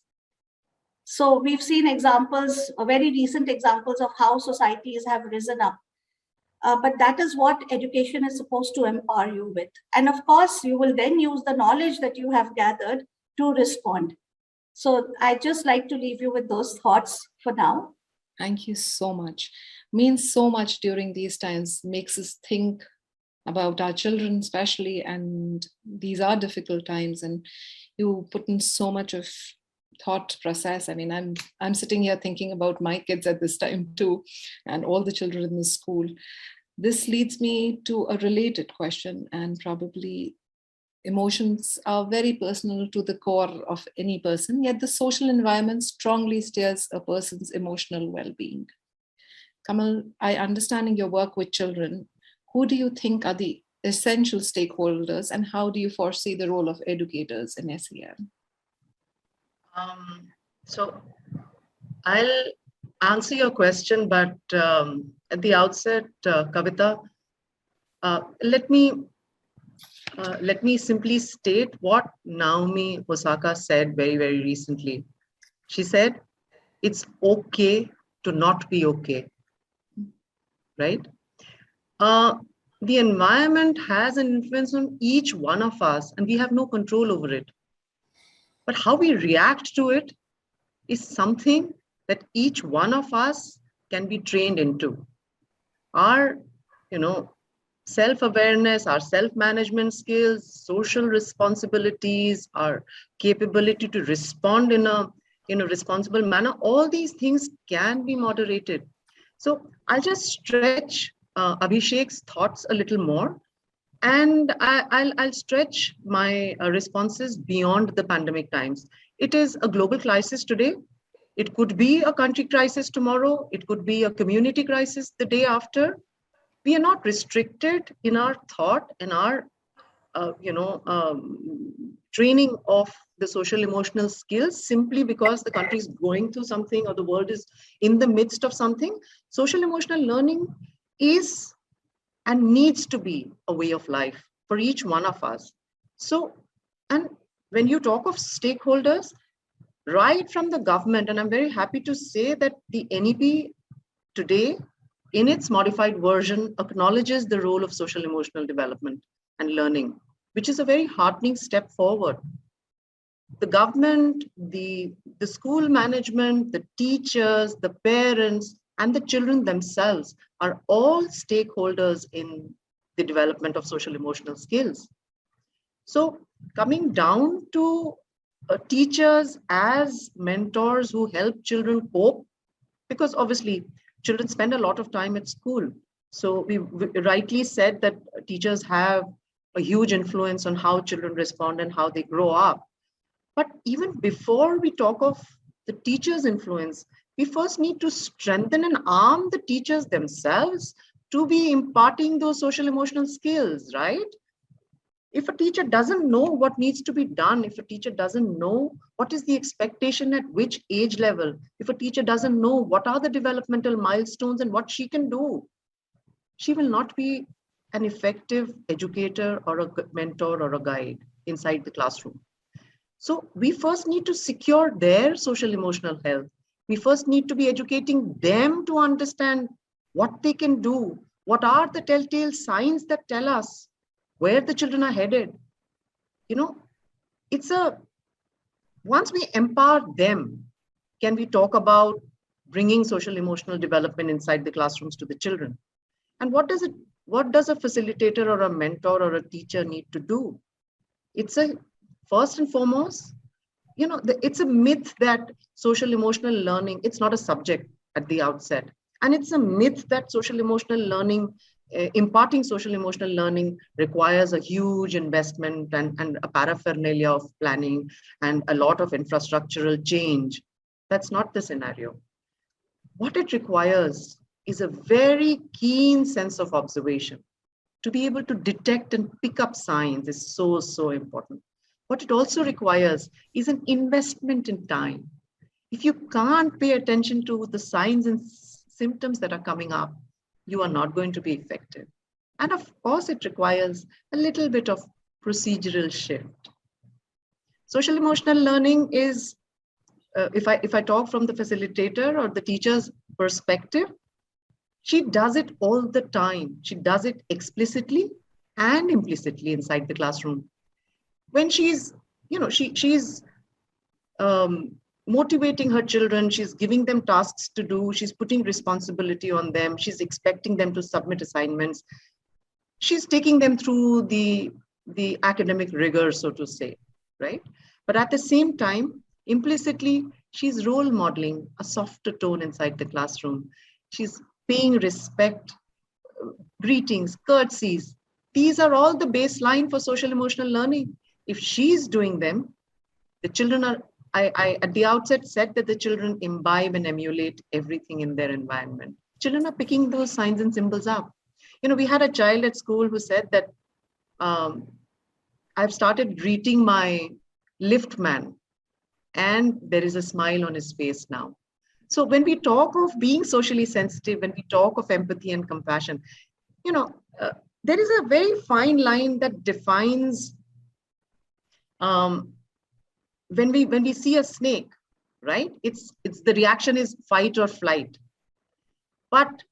So we've seen examples, very recent examples of how societies have risen up. But that is what education is supposed to empower you with. And of course, you will then use the knowledge that you have gathered to respond. So I just like to leave you with those thoughts for now. Thank you so much. Means so much during these times, makes us think about our children especially, and these are difficult times, and you put in so much of thought process. I mean, I'm sitting here thinking about my kids at this time too, and all the children in the school. This leads me to a related question, and probably emotions are very personal to the core of any person, yet the social environment strongly steers a person's emotional well-being. Kamal, I understanding your work with children, who do you think are the essential stakeholders, and how do you foresee the role of educators in SEL? So I'll answer your question, but at the outset, Kavita, let me simply state what Naomi Osaka said very, very recently. She said, it's okay to not be okay, right? The environment has an influence on each one of us, and we have no control over it. But how we react to it is something that each one of us can be trained into. Our, self-awareness, our self-management skills, social responsibilities, our capability to respond in a responsible manner, all these things can be moderated. So I'll just stretch Abhishek's thoughts a little more, and I'll stretch my responses beyond the pandemic times. It is a global crisis today. It could be a country crisis tomorrow. It could be a community crisis the day after. We are not restricted in our thought and our, training of the social emotional skills simply because the country is going through something or the world is in the midst of something. Social emotional learning is and needs to be a way of life for each one of us. So, and when you talk of stakeholders, right from the government, and I'm very happy to say that the NEP today, in its modified version, acknowledges the role of social emotional development and learning, which is a very heartening step forward. The government, the school management, the teachers, the parents, and the children themselves are all stakeholders in the development of social emotional skills. So coming down to teachers as mentors who help children cope, because obviously children spend a lot of time at school. So we rightly said that teachers have a huge influence on how children respond and how they grow up. But even before we talk of the teacher's influence, we first need to strengthen and arm the teachers themselves to be imparting those social emotional skills, right? If a teacher doesn't know what needs to be done, if a teacher doesn't know what is the expectation at which age level, if a teacher doesn't know what are the developmental milestones and what she can do, she will not be an effective educator or a mentor or a guide inside the classroom. So we first need to secure their social emotional health. We first need to be educating them to understand what they can do, what are the telltale signs that tell us where the children are headed. You know, once we empower them, can we talk about bringing social emotional development inside the classrooms to the children? And what does a facilitator or a mentor or a teacher need to do? First and foremost, it's a myth that social emotional learning, it's not a subject at the outset. And it's a myth that social emotional learning, imparting social emotional learning requires a huge investment and a paraphernalia of planning and a lot of infrastructural change. That's not the scenario. What it requires is a very keen sense of observation. To be able to detect and pick up signs is so, so important. What it also requires is an investment in time. If you can't pay attention to the signs and symptoms that are coming up, you are not going to be effective. And of course, it requires a little bit of procedural shift. Social emotional learning is, if I talk from the facilitator or the teacher's perspective, she does it all the time. She does it explicitly and implicitly inside the classroom. When she's motivating her children, she's giving them tasks to do, she's putting responsibility on them, she's expecting them to submit assignments, she's taking them through the academic rigor, so to say, right? But at the same time, implicitly, she's role modeling a softer tone inside the classroom. She's paying respect, greetings, curtsies. These are all the baseline for social emotional learning. If she's doing them, the children are, I at the outset said that the children imbibe and emulate everything in their environment. Children are picking those signs and symbols up. We had a child at school who said that I've started greeting my lift man and there is a smile on his face now. So when we talk of being socially sensitive, when we talk of empathy and compassion, there is a very fine line that defines when we see a snake, right? It's the reaction is fight or flight. But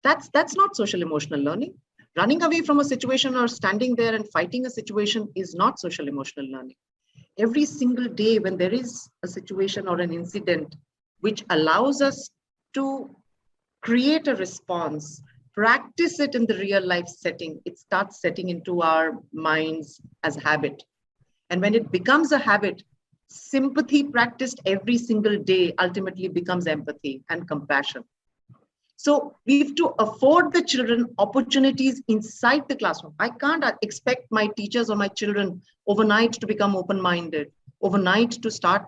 that's not social emotional learning. Running away from a situation or standing there and fighting a situation is not social emotional learning. Every single day when there is a situation or an incident which allows us to create a response, practice it in the real life setting, it starts setting into our minds as habit. And when it becomes a habit, sympathy practiced every single day ultimately becomes empathy and compassion. So we have to afford the children opportunities inside the classroom. I can't expect my teachers or my children overnight to become open-minded, overnight to start,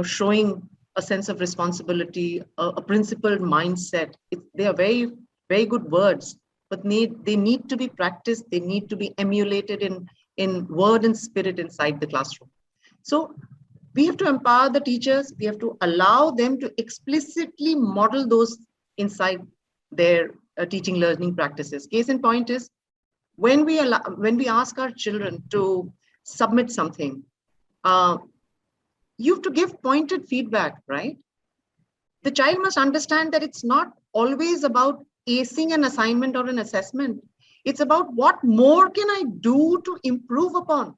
showing a sense of responsibility, a principled mindset. They are very, very good words, but they need to be practiced. They need to be emulated in word and spirit inside the classroom. So we have to empower the teachers. We have to allow them to explicitly model those inside their teaching learning practices. Case in point is when we ask our children to submit something, you have to give pointed feedback, right? The child must understand that it's not always about acing an assignment or an assessment. It's about what more can I do to improve upon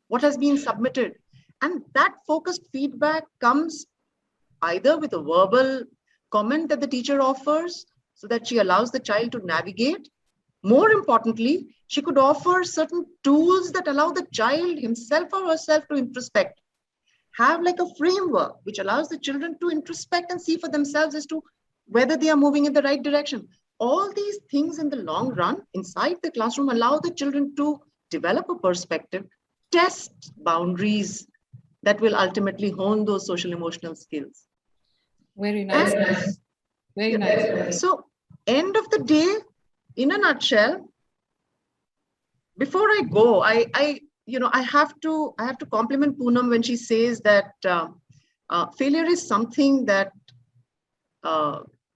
what has been submitted. And that focused feedback comes either with a verbal comment that the teacher offers so that she allows the child to navigate. More importantly, she could offer certain tools that allow the child himself or herself to introspect. Have like a framework which allows the children to introspect and see for themselves as to whether they are moving in the right direction. All these things in the long run inside the classroom allow the children to develop a perspective, test boundaries that will ultimately hone those social emotional skills. Very nice. Very nice. So, end of the day, in a nutshell, before I go, I have to compliment Poonam when she says that failure is something that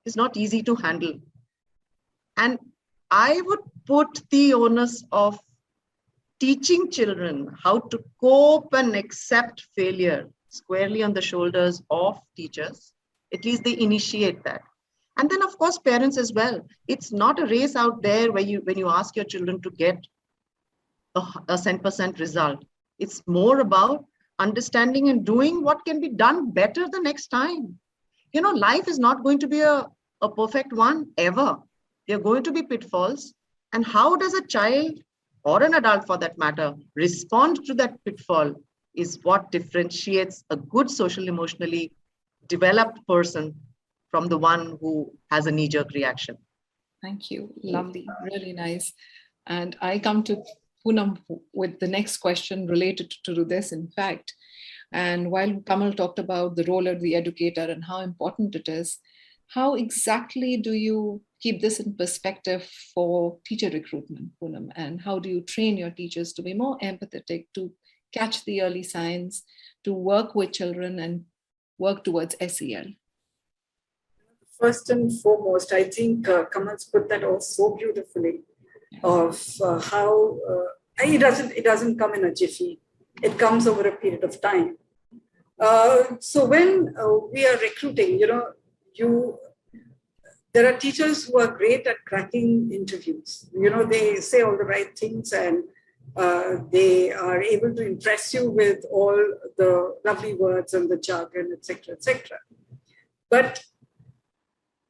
is not easy to handle. And I would put the onus of teaching children how to cope and accept failure squarely on the shoulders of teachers. At least they initiate that. And then, of course, parents as well. It's not a race out there where when you ask your children to get a 100% result. It's more about understanding and doing what can be done better the next time. Life is not going to be a perfect one ever. There are going to be pitfalls. And how does a child or an adult for that matter respond to that pitfall is what differentiates a good social emotionally developed person from the one who has a knee-jerk reaction. Thank you. Lovely. Really nice. And I come to Poonam with the next question related to this, in fact. And while Kamal talked about the role of the educator and how important it is, how exactly do you keep this in perspective for teacher recruitment, Poonam? And how do you train your teachers to be more empathetic, to catch the early signs, to work with children and work towards SEL? First and foremost, I think Kamal's put that all so beautifully of how it doesn't come in a jiffy. It comes over a period of time. So when we are recruiting, there are teachers who are great at cracking interviews. They say all the right things and they are able to impress you with all the lovely words and the jargon, etc., etc. But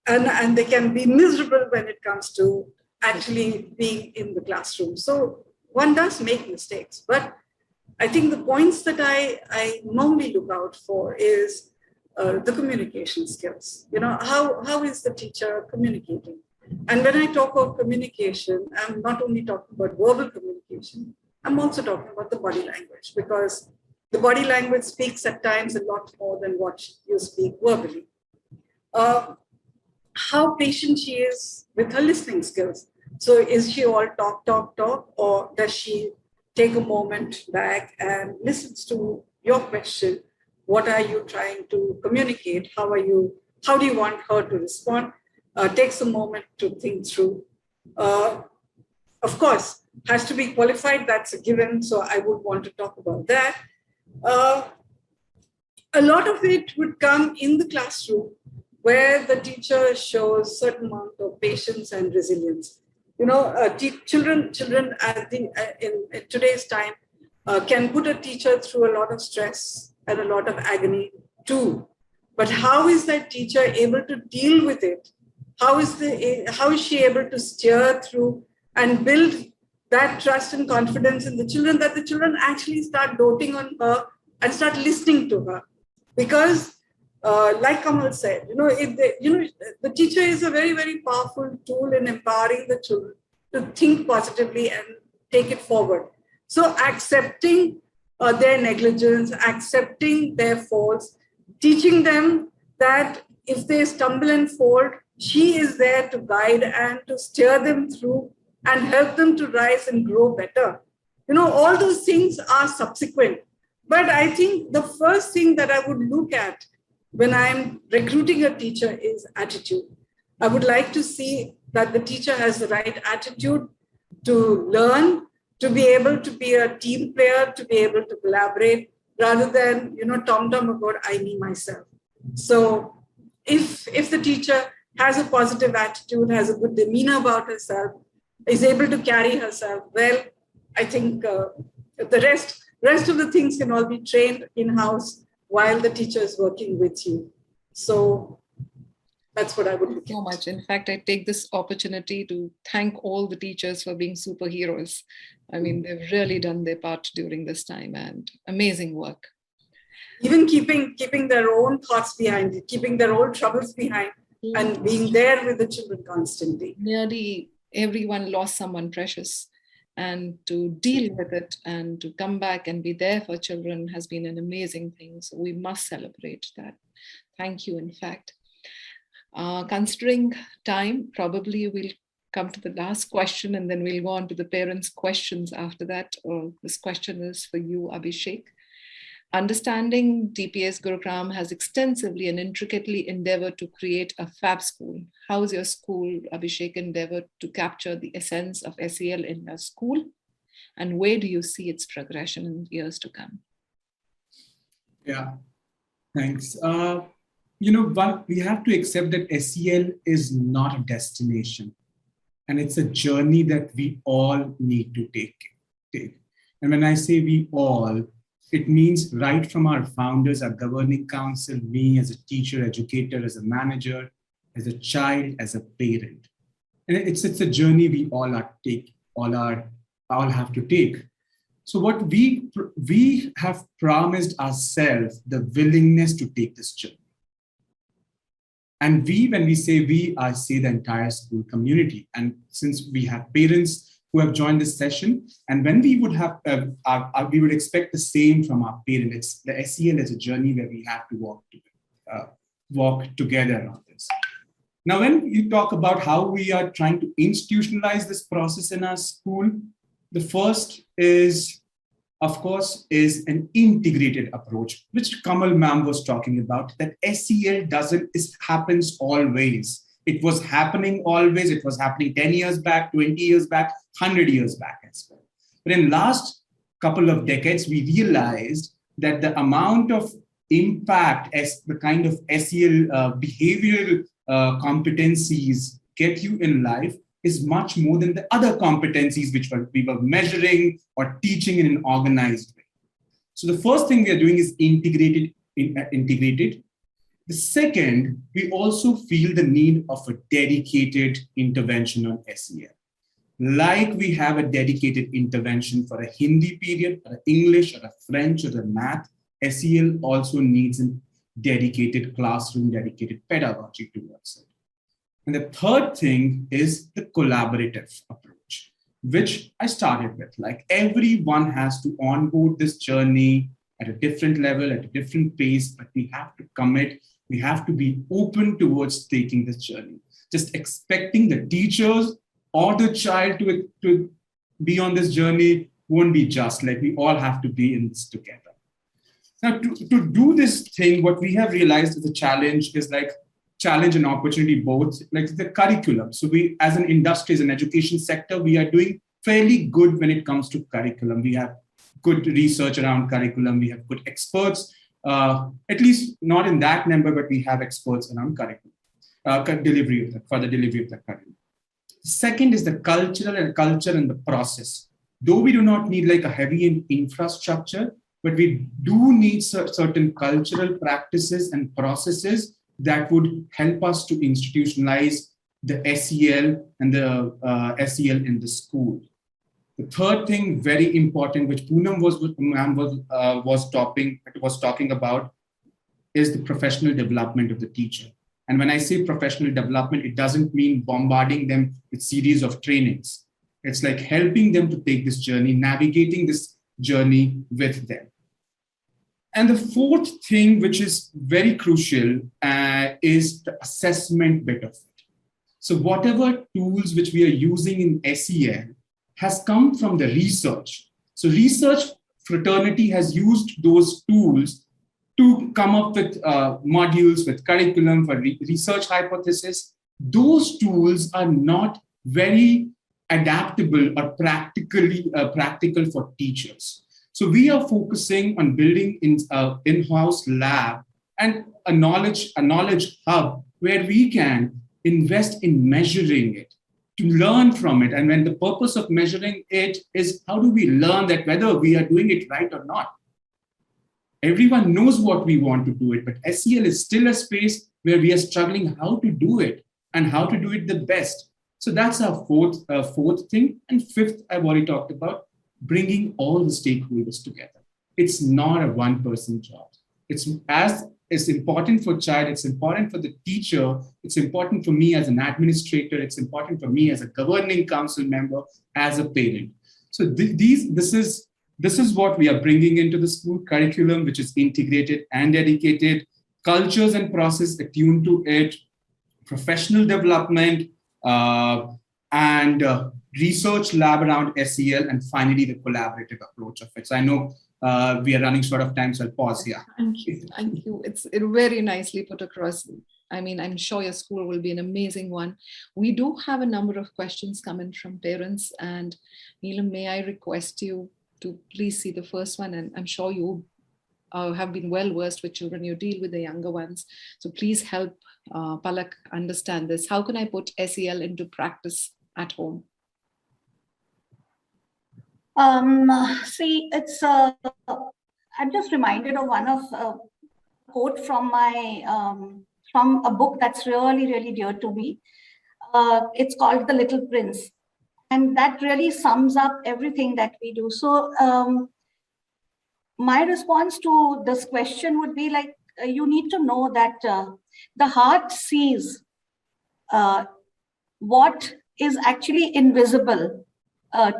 and they can be miserable when it comes to actually being in the classroom. So one does make mistakes, but I think the points that I normally look out for is the communication skills. How is the teacher communicating? And when I talk about communication, I'm not only talking about verbal communication, I'm also talking about the body language, because the body language speaks at times a lot more than what you speak verbally. How patient she is with her listening skills. So is she all talk, or does she take a moment back and listens to your question? What are you trying to communicate? How do you want her to respond? Takes a moment to think through. Of course, has to be qualified, that's a given. So I would want to talk about that. A lot of it would come in the classroom, where the teacher shows certain amount of patience and resilience. Children in today's time can put a teacher through a lot of stress and a lot of agony too. But how is that teacher able to deal with it? How is she able to steer through and build that trust and confidence in the children, that the children actually start doting on her and start listening to her? Because like Kamal said, the teacher is a very, very powerful tool in empowering the children to think positively and take it forward. So accepting their negligence, accepting their faults, teaching them that if they stumble and fall, she is there to guide and to steer them through and help them to rise and grow better. All those things are subsequent. But I think the first thing that I would look at when I'm recruiting a teacher is attitude. I would like to see that the teacher has the right attitude to learn, to be able to be a team player, to be able to collaborate, rather than, tom-tom about I, me, myself. So if the teacher has a positive attitude, has a good demeanor about herself, is able to carry herself well, I think the rest of the things can all be trained in-house while the teacher is working with you. So that's what I would look at. So much. In fact, I take this opportunity to thank all the teachers for being superheroes. I mean, they've really done their part during this time, and amazing work. Even keeping their own thoughts behind it, keeping their own troubles behind, and being there with the children constantly. Nearly everyone lost someone precious and to deal with it and to come back and be there for children has been an amazing thing. So we must celebrate that. Thank you, in fact. Considering time, probably we'll come to the last question and then we'll go on to the parents' questions after that. This question is for you, Abhishek. Understanding DPS Gurugram has extensively and intricately endeavored to create a fab school. How is your school, Abhishek, endeavored to capture the essence of SEL in your school? And where do you see its progression in years to come? Yeah, thanks. We have to accept that SEL is not a destination, and it's a journey that we all need to take. And when I say we all, it means right from our founders, our governing council, me as a teacher, educator, as a manager, as a child, as a parent. And it's a journey we all have to take. So what we have promised ourselves the willingness to take this journey. And when we say we, I say the entire school community. And since we have parents who have joined this session, and when we would have, we would expect the same from our parents. The SEL is a journey where we have to walk together on this. Now, when you talk about how we are trying to institutionalize this process in our school, the first is, of course, is an integrated approach, which Kamal ma'am was talking about, that SEL happens always. It was happening always. It was happening 10 years back, 20 years back, 100 years back as well. But in last couple of decades, we realized that the amount of impact as the kind of SEL behavioral competencies get you in life is much more than the other competencies which we were measuring or teaching in an organized way. So the first thing we are doing is integrated. The second, we also feel the need of a dedicated intervention on SEL. Like we have a dedicated intervention for a Hindi period, or English, or a French, or a math, SEL also needs a dedicated classroom, dedicated pedagogy towards it. And the third thing is the collaborative approach, which I started with. Like everyone has to onboard this journey at a different level, at a different pace, but we have to commit. We have to be open towards taking this journey. Just expecting the teachers or the child to be on this journey won't be just. Like we all have to be in this together. Now, to do this thing, what we have realized is the challenge is like challenge and opportunity both, like the curriculum. So we, as an industry, as an education sector, we are doing fairly good when it comes to curriculum. We have good research around curriculum. We have good experts, at least not in that number, but we have experts around curriculum, delivery of the curriculum. Second is the culture and the process. Though we do not need like a heavy infrastructure, but we do need certain cultural practices and processes that would help us to institutionalize the SEL and the SEL in the school. The third thing, very important, which Poonam was talking about, is the professional development of the teacher. And when I say professional development, it doesn't mean bombarding them with series of trainings. It's like helping them to take this journey, navigating this journey with them. And the fourth thing, which is very crucial, is the assessment bit of it. So whatever tools which we are using in SEL has come from the research. So research fraternity has used those tools to come up with modules, with curriculum for research hypothesis. Those tools are not very adaptable or practical for teachers. So we are focusing on building in-house lab and a knowledge hub where we can invest in measuring it, to learn from it. And when the purpose of measuring it is how do we learn that whether we are doing it right or not? Everyone knows what we want to do it, but SEL is still a space where we are struggling how to do it and how to do it the best. So that's our fourth thing. And fifth, I've already talked about, bringing all the stakeholders together. It's not a one-person job. It's important for child, it's important for the teacher, it's important for me as an administrator, it's important for me as a governing council member, as a parent. So this is what we are bringing into the school curriculum, which is integrated and dedicated, cultures and process attuned to it, professional development, and research lab around SEL, and finally the collaborative approach of it. So I know we are running short of time, so I'll pause here. Thank you. Thank you. It's very nicely put across. I mean, I'm sure your school will be an amazing one. We do have a number of questions coming from parents, and Neelam, may I request you to please see the first one? And I'm sure you have been well versed with children. You deal with the younger ones. So please help Palak understand this. How can I put SEL into practice at home? See, it's I'm just reminded of one of quote from my from a book that's really dear to me. It's called The Little Prince, and that really sums up everything that we do. So my response to this question would be like, you need to know that the heart sees what is actually invisible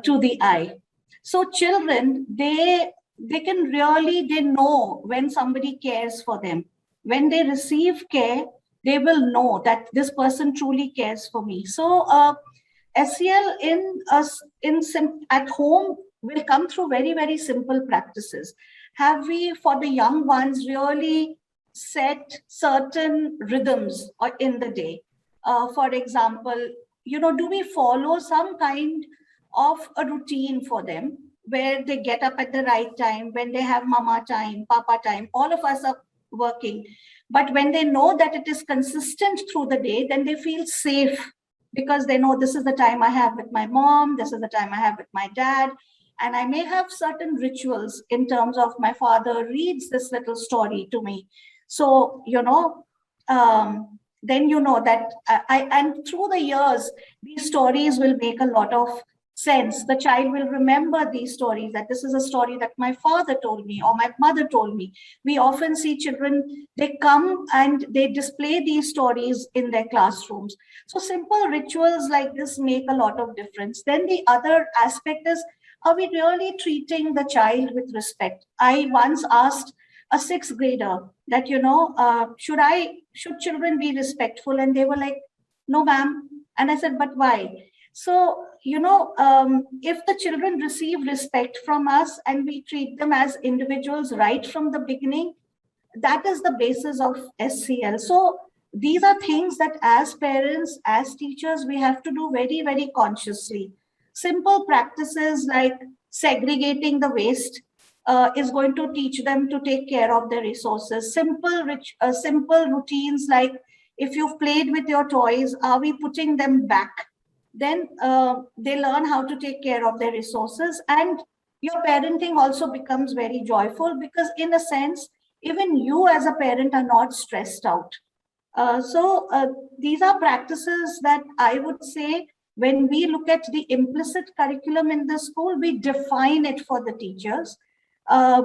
to the eye. So children, they know when somebody cares for them. When they receive care, they will know that this person truly cares for me. So SEL at home will come through very simple practices. Have we, for the young ones, really set certain rhythms in the day? For example, do we follow some kind of a routine for them where they get up at the right time, when they have mama time, papa time? All of us are working, but when they know that it is consistent through the day, then they feel safe, because they know this is the time I have with my mom, this is the time I have with my dad, and I may have certain rituals in terms of my father reads this little story to me. So, then you know that and through the years, these stories will make a lot of sense. The child will remember these stories, that this is a story that my father told me or my mother told me. We often see children, they come and they display these stories in their classrooms. So simple rituals like this make a lot of difference. Then the other aspect is, are we really treating the child with respect? I once asked a sixth grader that, should children be respectful? And they were like, no, ma'am. And I said, but why? So, if the children receive respect from us and we treat them as individuals right from the beginning, that is the basis of SEL. So these are things that as parents, as teachers, we have to do very consciously. Simple practices like segregating the waste is going to teach them to take care of their resources. Simple routines like, if you've played with your toys, are we putting them back? Then they learn how to take care of their resources, and your parenting also becomes very joyful, because in a sense, even you as a parent are not stressed out. So these are practices that I would say, when we look at the implicit curriculum in the school, we define it for the teachers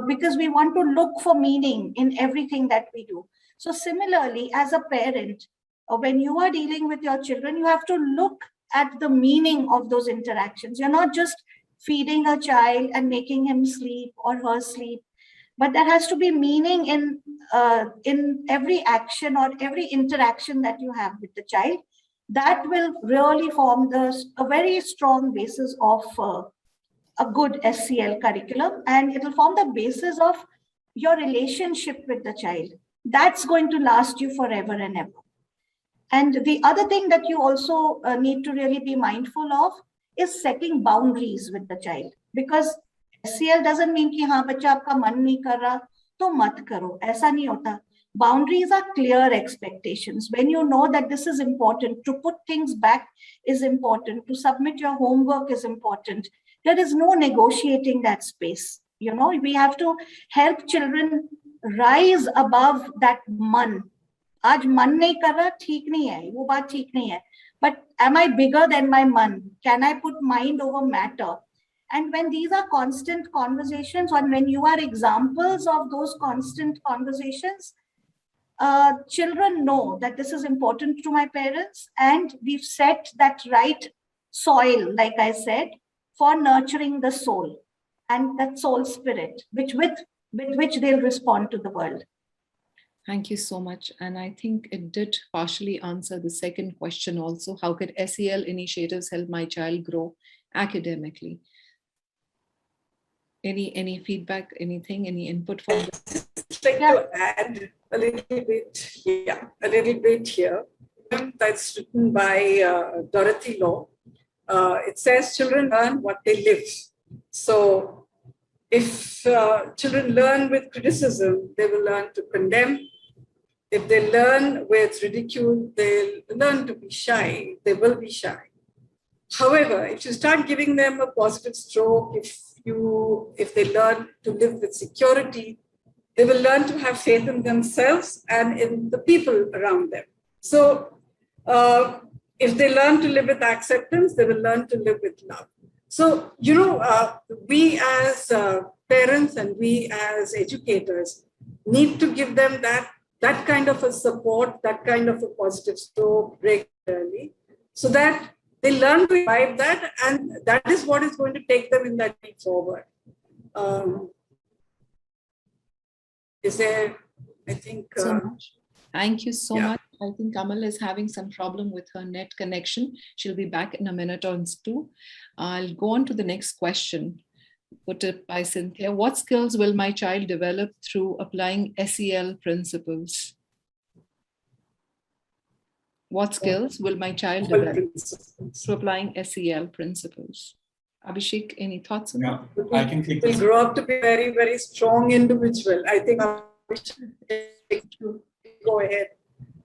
because we want to look for meaning in everything that we do. So similarly, as a parent, when you are dealing with your children, you have to look at the meaning of those interactions. You're not just feeding a child and making him sleep or her sleep, but there has to be meaning in every action or every interaction that you have with the child. That will really form a very strong basis of a good SEL curriculum, and it will form the basis of your relationship with the child. That's going to last you forever and ever. And the other thing that you also need to really be mindful of is setting boundaries with the child, because SEL doesn't mean कि हाँ बच्चा आपका मन नहीं कर रहा तो मत करो, ऐसा नहीं होता. Boundaries are clear expectations. When you know that this is important, to put things back is important, to submit your homework is important. There is no negotiating that space. We have to help children rise above that man. आज मन नहीं कर रहा, ठीक नहीं है, वो बात ठीक नहीं है. But am I bigger than my man? Can I put mind over matter? And when these are constant conversations, or when you are examples of those constant conversations, children know that this is important to my parents, and we've set that right soil, like I said, for nurturing the soul and that soul spirit, with which they'll respond to the world. Thank you so much. And I think it did partially answer the second question also. How could SEL initiatives help my child grow academically? Any feedback, anything, any input from I'd like to add a little bit here. That's written by Dorothy Law. It says children learn what they live. So if children learn with criticism, they will learn to condemn. If they learn with ridicule, they'll learn to be shy. They will be shy. However, if you start giving them a positive stroke, if they learn to live with security, they will learn to have faith in themselves and in the people around them. So if they learn to live with acceptance, they will learn to live with love. So, we as parents and we as educators need to give them that kind of a support, that kind of a positive stroke regularly, so that they learn to imbibe that, and that is what is going to take them in that way forward. Is there, I think... so much. Thank you so much. I think Kamal is having some problem with her net connection. She'll be back in a minute or two. I'll go on to the next question, put it by Cynthia. What skills will my child develop through applying SEL principles? What skills will my child develop through applying SEL principles? Abhishek, any thoughts on that? I can take Will this. grow up to be a very, very strong individual. I think Abhishek should go ahead.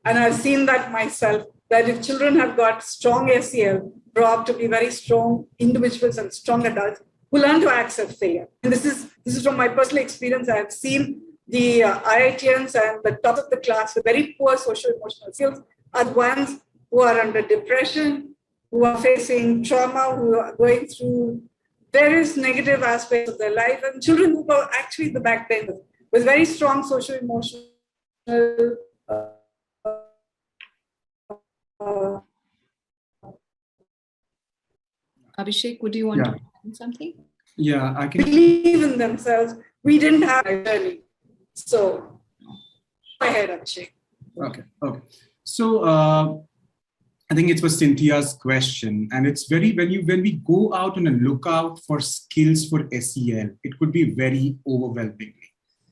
And I've seen that myself, that if children have got strong SEL, grow up to be very strong individuals and strong adults who learn to accept failure. And this is from my personal experience. I've seen the IITians and the top of the class with very poor social emotional skills are the ones who are under depression, who are facing trauma, who are going through various negative aspects of their life, and children who are actually the backbenchers with very strong social emotional Abhishek, would you want to add something? Yeah, I can. believe in themselves. We didn't have a journey. So go ahead, Abhishek. Okay. So I think it was Cynthia's question, and it's when we go out on a lookout for skills for SEL, it could be very overwhelming.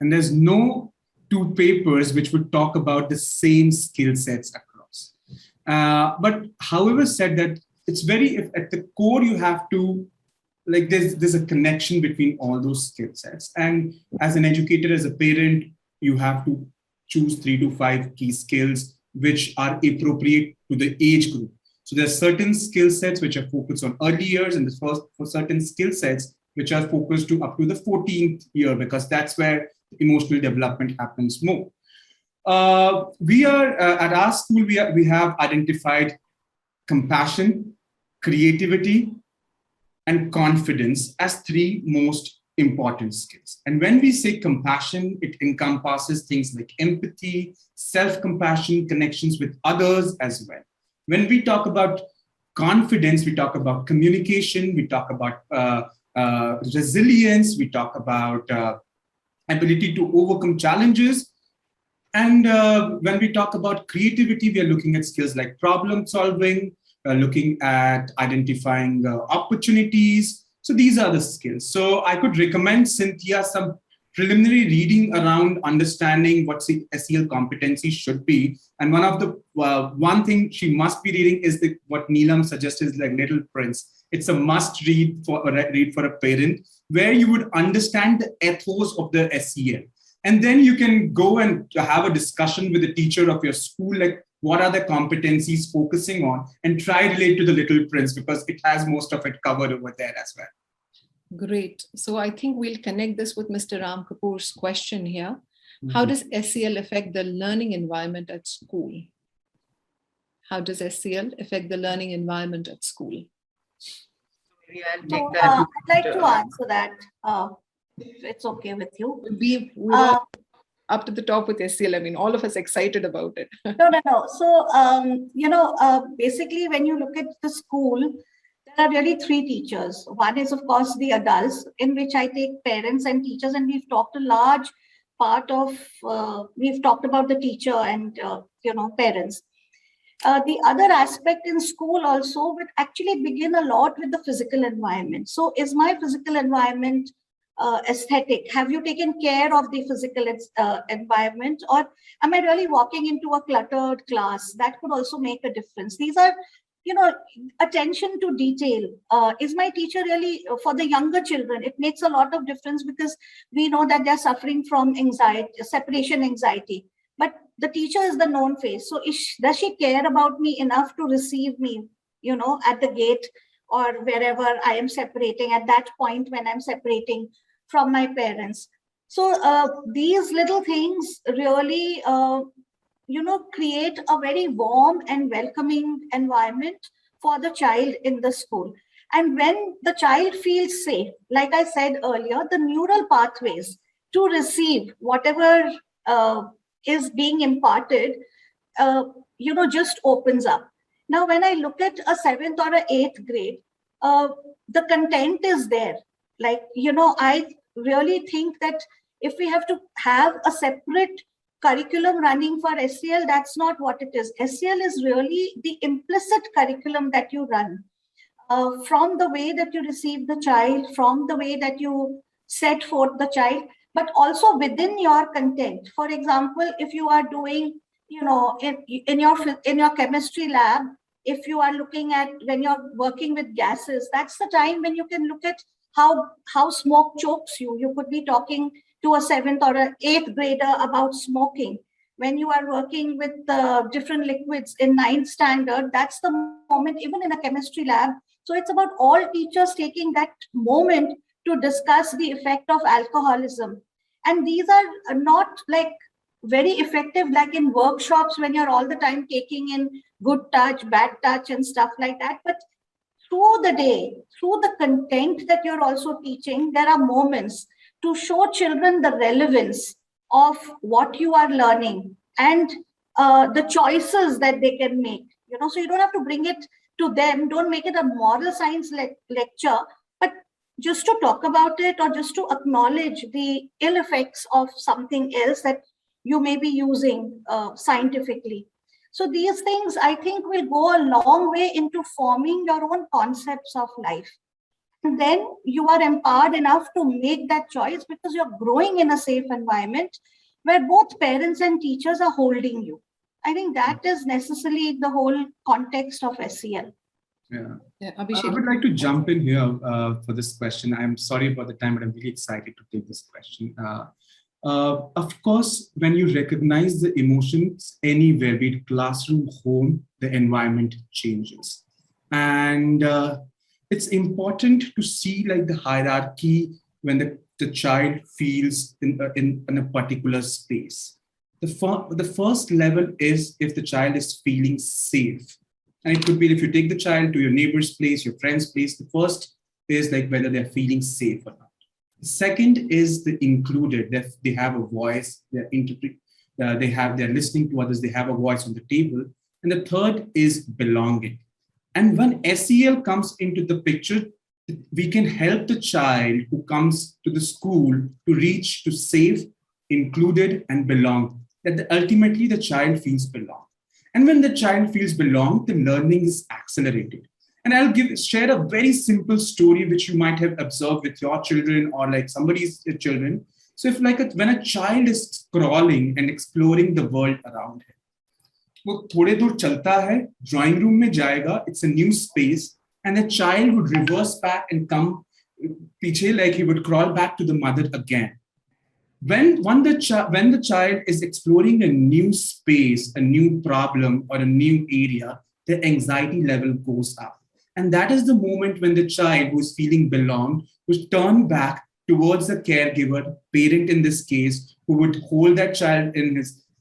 And there's no two papers which would talk about the same skill sets across. But however said that, it's very, at the core, you have to, like, there's a connection between all those skill sets. And as an educator, as a parent, you have to choose 3 to 5 key skills which are appropriate to the age group. So there are certain skill sets which are focused on early years, and for certain skill sets which are focused to up to the 14th year, because that's where emotional development happens more. We are at our school, we have identified compassion, creativity, and confidence as 3 most important skills. And when we say compassion, it encompasses things like empathy, self-compassion, connections with others as well. When we talk about confidence, we talk about communication, we talk about resilience, we talk about ability to overcome challenges. And when we talk about creativity, we are looking at skills like problem solving, looking at identifying opportunities. So these are the skills. So I could recommend Cynthia some preliminary reading around understanding what SEL competency should be. And one thing she must be reading is what Neelam suggested is like Little Prince. It's a must read for a parent, where you would understand the ethos of the SEL. And then you can go and have a discussion with the teacher of your school, like what are the competencies focusing on, and try relate to the Little Prince, because it has most of it covered over there as well. Great. So I think we'll connect this with Mr. Ram Kapoor's question here. How does SEL affect the learning environment at school? How does SEL affect the learning environment at school? Maybe I'll So, take that. I'd like to answer that, if it's okay with you. We're up to the top with SEL. I mean, all of us excited about it. No. So, basically, when you look at the school, there there are really three teachers. One is, of course, the adults, in which I take parents and teachers, and we've talked a large part of, we've talked about the teacher and, parents. The other aspect in school also would actually begin a lot with the physical environment. So is my physical environment aesthetic? Have you taken care of the physical environment, or am I really walking into a cluttered class? That could also make a difference. These are, attention to detail. Is my teacher really, for the younger children, it makes a lot of difference because we know that they're suffering from anxiety, separation anxiety. But the teacher is the known face. So does she care about me enough to receive me, at the gate or wherever I am separating, at that point when I'm separating from my parents? So these little things really, create a very warm and welcoming environment for the child in the school. And when the child feels safe, like I said earlier, the neural pathways to receive whatever is being imparted, just opens up. Now, when I look at a 7th or an 8th grade, the content is there. Like, I really think that if we have to have a separate curriculum running for SEL, that's not what it is. SEL is really the implicit curriculum that you run, from the way that you receive the child, from the way that you set forth the child, but also within your content. For example, if you are doing, in your chemistry lab, if you are looking at, when you're working with gases, that's the time when you can look at how smoke chokes you. You could be talking to a 7th or an 8th grader about smoking. When you are working with different liquids in 9th standard, that's the moment, even in a chemistry lab. So it's about all teachers taking that moment to discuss the effect of alcoholism. And these are not like very effective, like in workshops when you're all the time taking in good touch, bad touch and stuff like that. But through the day, through the content that you're also teaching, there are moments to show children the relevance of what you are learning and the choices that they can make. So you don't have to bring it to them. Don't make it a moral science lecture, but just to talk about it, or just to acknowledge the ill effects of something else that you may be using scientifically. So these things, I think, will go a long way into forming your own concepts of life. And then you are empowered enough to make that choice because you're growing in a safe environment where both parents and teachers are holding you. I think that is necessarily the whole context of SEL. Yeah. Abhishek. I would like to jump in here for this question. I'm sorry about the time, but I'm really excited to take this question. Of course, when you recognize the emotions anywhere, be it classroom, home, the environment changes. And it's important to see like the hierarchy when the child feels in a particular space. The first level is if the child is feeling safe. And it could be if you take the child to your neighbor's place, your friend's place, the first is like whether they're feeling safe or not. The second is the included, that they have a voice, they're listening to others, they have a voice on the table. And the third is belonging. And when SEL comes into the picture, we can help the child who comes to the school to reach to safe, included, and belong. That ultimately the child feels belong. And when the child feels belong, the learning is accelerated. And I'll share a very simple story which you might have observed with your children or like somebody's children. So if when a child is scrolling and exploring the world around him, वो थोड़े दूर चलता है, drawing room में जाएगा, it's a new space, and the child would reverse back and come पीछे, like he would crawl back to the mother again. When the child is exploring a new space, a new problem, or a new area, the anxiety level goes up. And that is the moment when the child who is feeling belonged would turn back towards the caregiver, parent in this case, who would hold that child in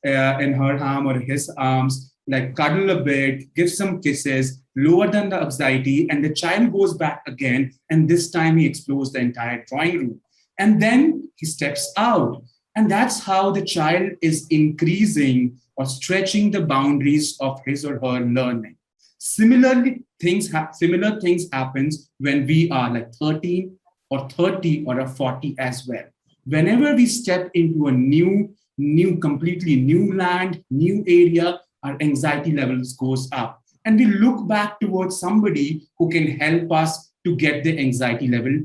her arm or his arms, like cuddle a bit, give some kisses, lower down the anxiety, and the child goes back again. And this time he explores the entire drawing room. And then he steps out. And that's how the child is increasing or stretching the boundaries of his or her learning. Similar things happens when we are like 13 or 30 or a 40 as well. Whenever we step into a completely new land, new area, our anxiety levels goes up. And we look back towards somebody who can help us to get the anxiety level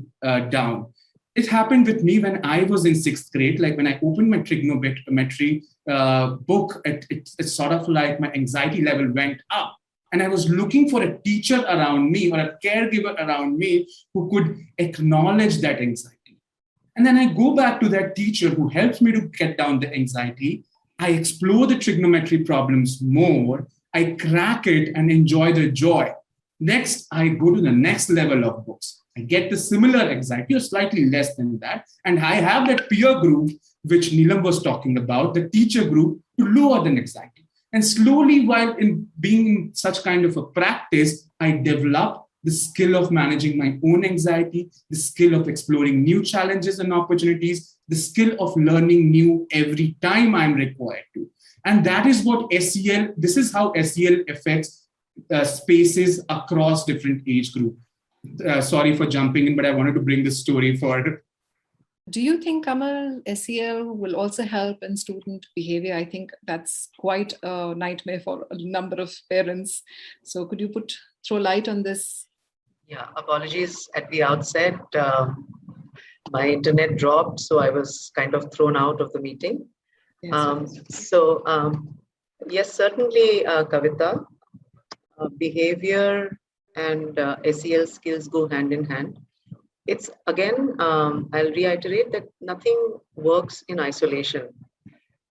down. It happened with me when I was in 6th grade. Like when I opened my trigonometry book, it's sort of like my anxiety level went up. And I was looking for a teacher around me or a caregiver around me who could acknowledge that anxiety. And then I go back to that teacher who helps me to get down the anxiety. I explore the trigonometry problems more. I crack it and enjoy the joy. Next, I go to the next level of books. I get the similar anxiety or slightly less than that. And I have that peer group, which Neelam was talking about, the teacher group, to lower the anxiety. And slowly, while being in such kind of a practice, I develop the skill of managing my own anxiety, the skill of exploring new challenges and opportunities, the skill of learning new every time I'm required to. And that is what SEL, this is how SEL affects spaces across different age groups. Sorry for jumping in, but I wanted to bring this story forward. Do you think, Kamal, SEL will also help in student behavior? I think that's quite a nightmare for a number of parents. So could you throw light on this? Yeah, apologies at the outset. My internet dropped, so I was kind of thrown out of the meeting. Yes, yes, certainly, Kavita, behavior and SEL skills go hand in hand. It's again, I'll reiterate that nothing works in isolation.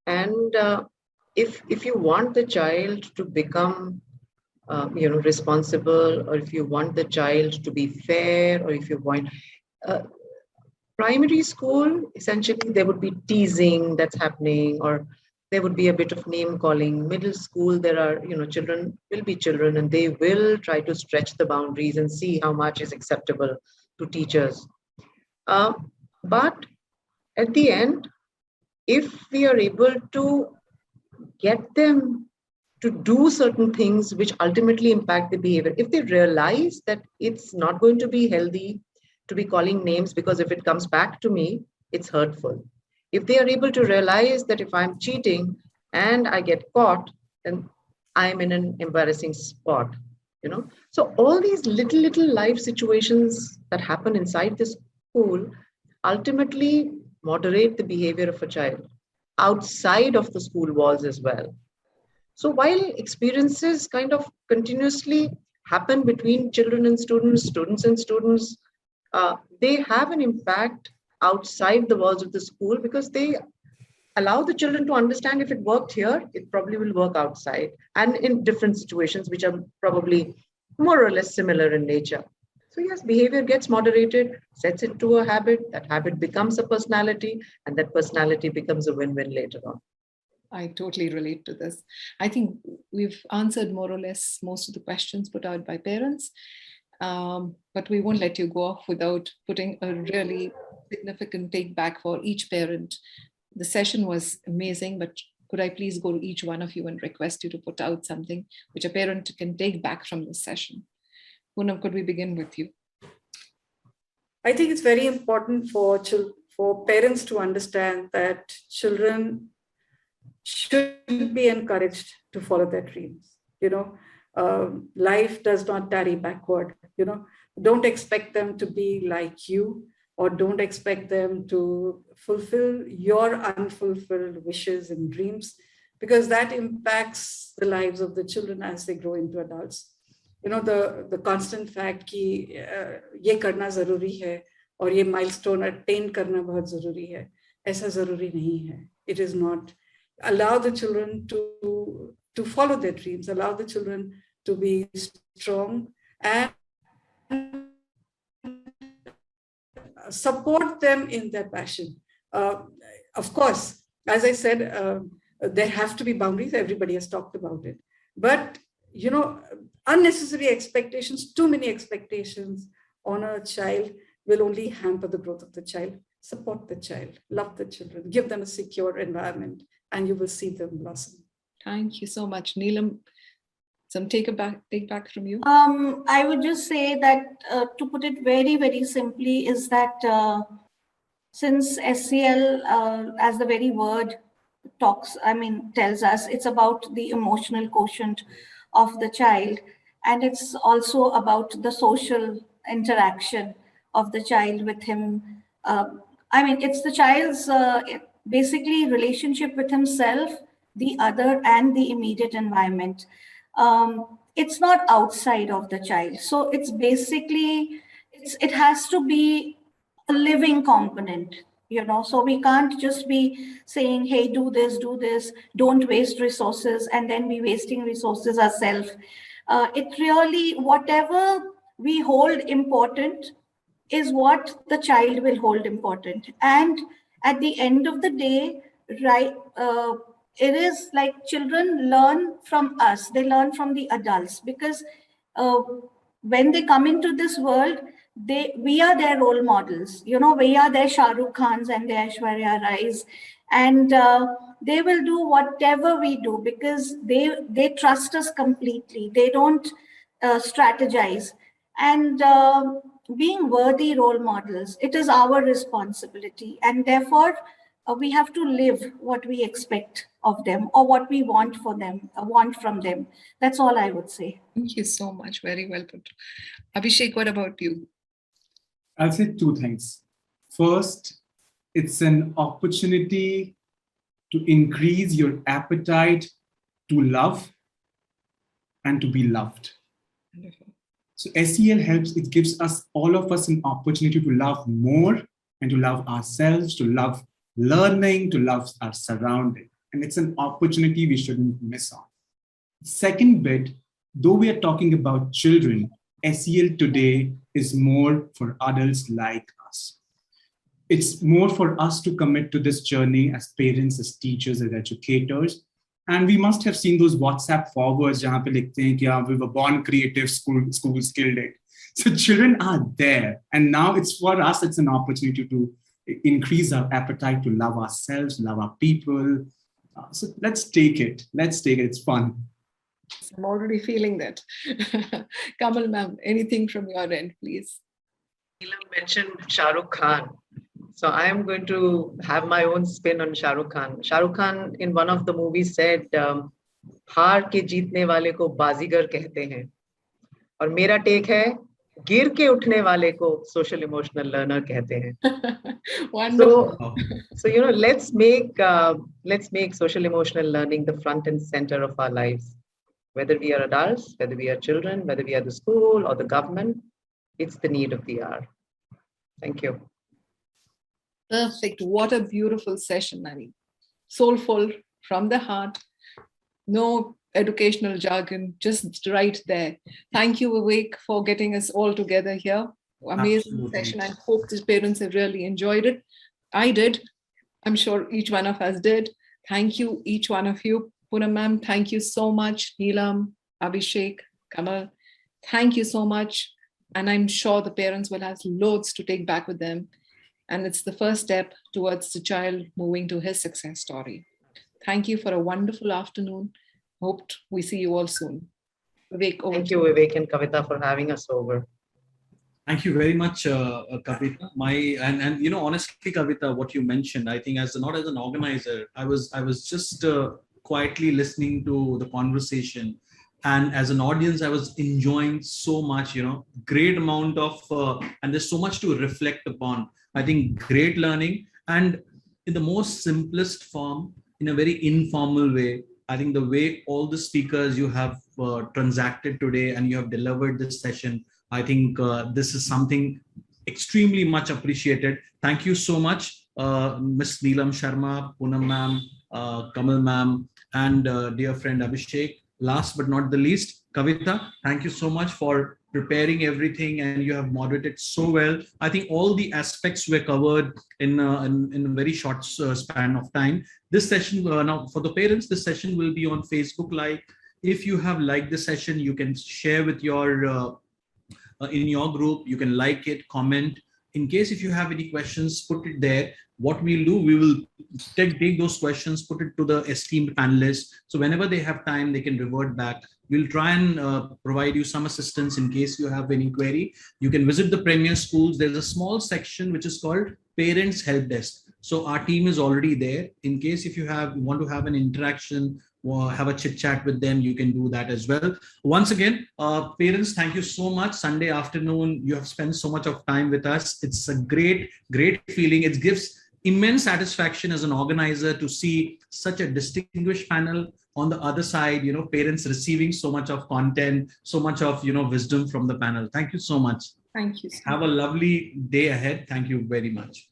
And if you want the child to become responsible, or if you want the child to be fair, or if you want primary school, essentially there would be teasing that's happening, or there would be a bit of name calling. Middle school, there are, children will be children and they will try to stretch the boundaries and see how much is acceptable to teachers. But at the end, if we are able to get them to do certain things which ultimately impact the behavior, if they realize that it's not going to be healthy to be calling names, because if it comes back to me, it's hurtful. If they are able to realize that if I'm cheating and I get caught, then I'm in an embarrassing spot, So all these little life situations that happen inside the school ultimately moderate the behavior of a child outside of the school walls as well. So while experiences kind of continuously happen between children and students and students, they have an impact outside the walls of the school, because they allow the children to understand if it worked here, it probably will work outside, and in different situations which are probably more or less similar in nature. So yes, behavior gets moderated, sets into a habit, that habit becomes a personality, and that personality becomes a win-win later on. I totally relate to this. I think we've answered more or less most of the questions put out by parents, but we won't let you go off without putting a really significant take back for each parent. The session was amazing, but could I please go to each one of you and request you to put out something which a parent can take back from this session? Poonam, could we begin with you? I think it's very important for parents to understand that children should be encouraged to follow their dreams. Life does not tarry backward. Don't expect them to be like you, or don't expect them to fulfill your unfulfilled wishes and dreams, because that impacts the lives of the children as they grow into adults. The constant fact कि ये करना जरूरी है और ये milestone attain करना बहुत जरूरी है, ऐसा जरूरी नहीं है. It is not. Allow the children to follow their dreams, allow the children to be strong, and support them in their passion. Of course, as I said, there have to be boundaries. Everybody has talked about it. But, unnecessary expectations, too many expectations on a child will only hamper the growth of the child. Support the child, love the children, give them a secure environment, and you will see them blossom. Thank you so much, Neelam. Some take back from you. I would just say that to put it very, very simply is that since SEL, as the very word tells us, it's about the emotional quotient of the child. And it's also about the social interaction of the child with him. It's the child's basically relationship with himself, the other, and the immediate environment. It's not outside of the child. So it's basically, it has to be a living component, so we can't just be saying, hey, do this, don't waste resources, and then be wasting resources ourselves. It really, whatever we hold important is what the child will hold important. And at the end of the day, right, it is like children learn from us, they learn from the adults, because when they come into this world, we are their role models. We are their Shah Rukh Khans and their Aishwarya Rais, and they will do whatever we do because they trust us completely. They don't strategize. And being worthy role models, it is our responsibility, and therefore we have to live what we expect of them or what we want from them. That's all I would say. Thank you so much. Very well put. Abhishek, what about you? I'll say two things. First, it's an opportunity to increase your appetite to love and to be loved. Wonderful. So SEL helps, it gives us, all of us, an opportunity to love more and to love ourselves, to love learning, to love our surrounding. And it's an opportunity we shouldn't miss on. Second bit, though we are talking about children, SEL today is more for adults like us. It's more for us to commit to this journey as parents, as teachers, as educators. And we must have seen those WhatsApp forwards jahan pe likhte hain ki we were born creative, schools killed it. So children are there. And now it's for us, it's an opportunity to increase our appetite to love ourselves, love our people. So let's take it. It's fun. I'm already feeling that. Kamal ma'am, anything from your end, please? Neelam mentioned Shah Rukh Khan. So I am going to have my own spin on Shah Rukh Khan. Shah Rukh Khan in one of the movies said, हार के जीतने वाले को बाजीगर कहते हैं. और मेरा take है, गिर के उठने वाले को social emotional learner कहते हैं. Wonderful. So let's make social emotional learning the front and center of our lives. Whether we are adults, whether we are children, whether we are the school or the government, it's the need of the hour. Thank you. Perfect. What a beautiful session, Nani. Soulful, from the heart. No educational jargon, just right there. Thank you, Vivek, for getting us all together here. Amazing Absolutely. session. I hope the parents have really enjoyed it. I did. I'm sure each one of us did. Thank you, each one of you. Poonam ma'am, thank you so much. Neelam, Abhishek, Kamal, thank you so much. And I'm sure the parents will have loads to take back with them. And it's the first step towards the child moving to his success story. Thank you for a wonderful afternoon. Hoped we see you all soon. Vivek, over Thank to you, Vivek and Kavita, for having us over. Thank you very much, Kavita. Honestly, Kavita, what you mentioned, I think not as an organizer, I was just quietly listening to the conversation, and as an audience, I was enjoying so much. Great amount of, and there's so much to reflect upon. I think great learning, and in the most simplest form, in a very informal way. I think the way all the speakers you have transacted today and you have delivered this session, I think this is something extremely much appreciated. Thank you so much, Ms. Neelam Sharma, Poonam ma'am, Kamal ma'am, and dear friend Abhishek. Last but not the least, Kavita, thank you so much for preparing everything, and you have moderated so well. I think all the aspects were covered in a very short span of time. This session, now for the parents, this session will be on Facebook Live. If you have liked the session, you can share with your in your group. You can like it, comment. In case if you have any questions, put it there. What we'll do, we will take those questions, put it to the esteemed panelists. So whenever they have time, they can revert back We'll try and provide you some assistance in case you have any query. You can visit the Premier Schools. There's a small section which is called Parents Help Desk. So our team is already there. In case if you want to have an interaction or have a chit chat with them, you can do that as well. Once again, parents, thank you so much. Sunday afternoon, you have spent so much of time with us. It's a great feeling. It gives immense satisfaction as an organizer to see such a distinguished panel. On the other side, parents receiving so much of content, so much of, wisdom from the panel. Thank you so much. Thank you. Have a lovely day ahead. Thank you very much.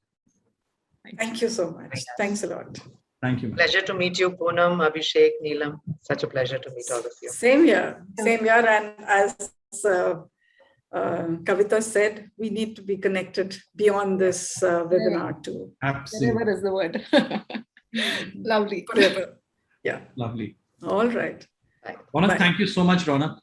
Thank you so much. Thanks a lot. Thank you. Pleasure to meet you, Poonam, Abhishek, Neelam. Such a pleasure to meet all of you. Same here. And as Kavita said, we need to be connected beyond this webinar too. Absolutely. Whatever is the word. Lovely. Forever. Yeah. Lovely. All right. Ronak, thank you so much, Ronak.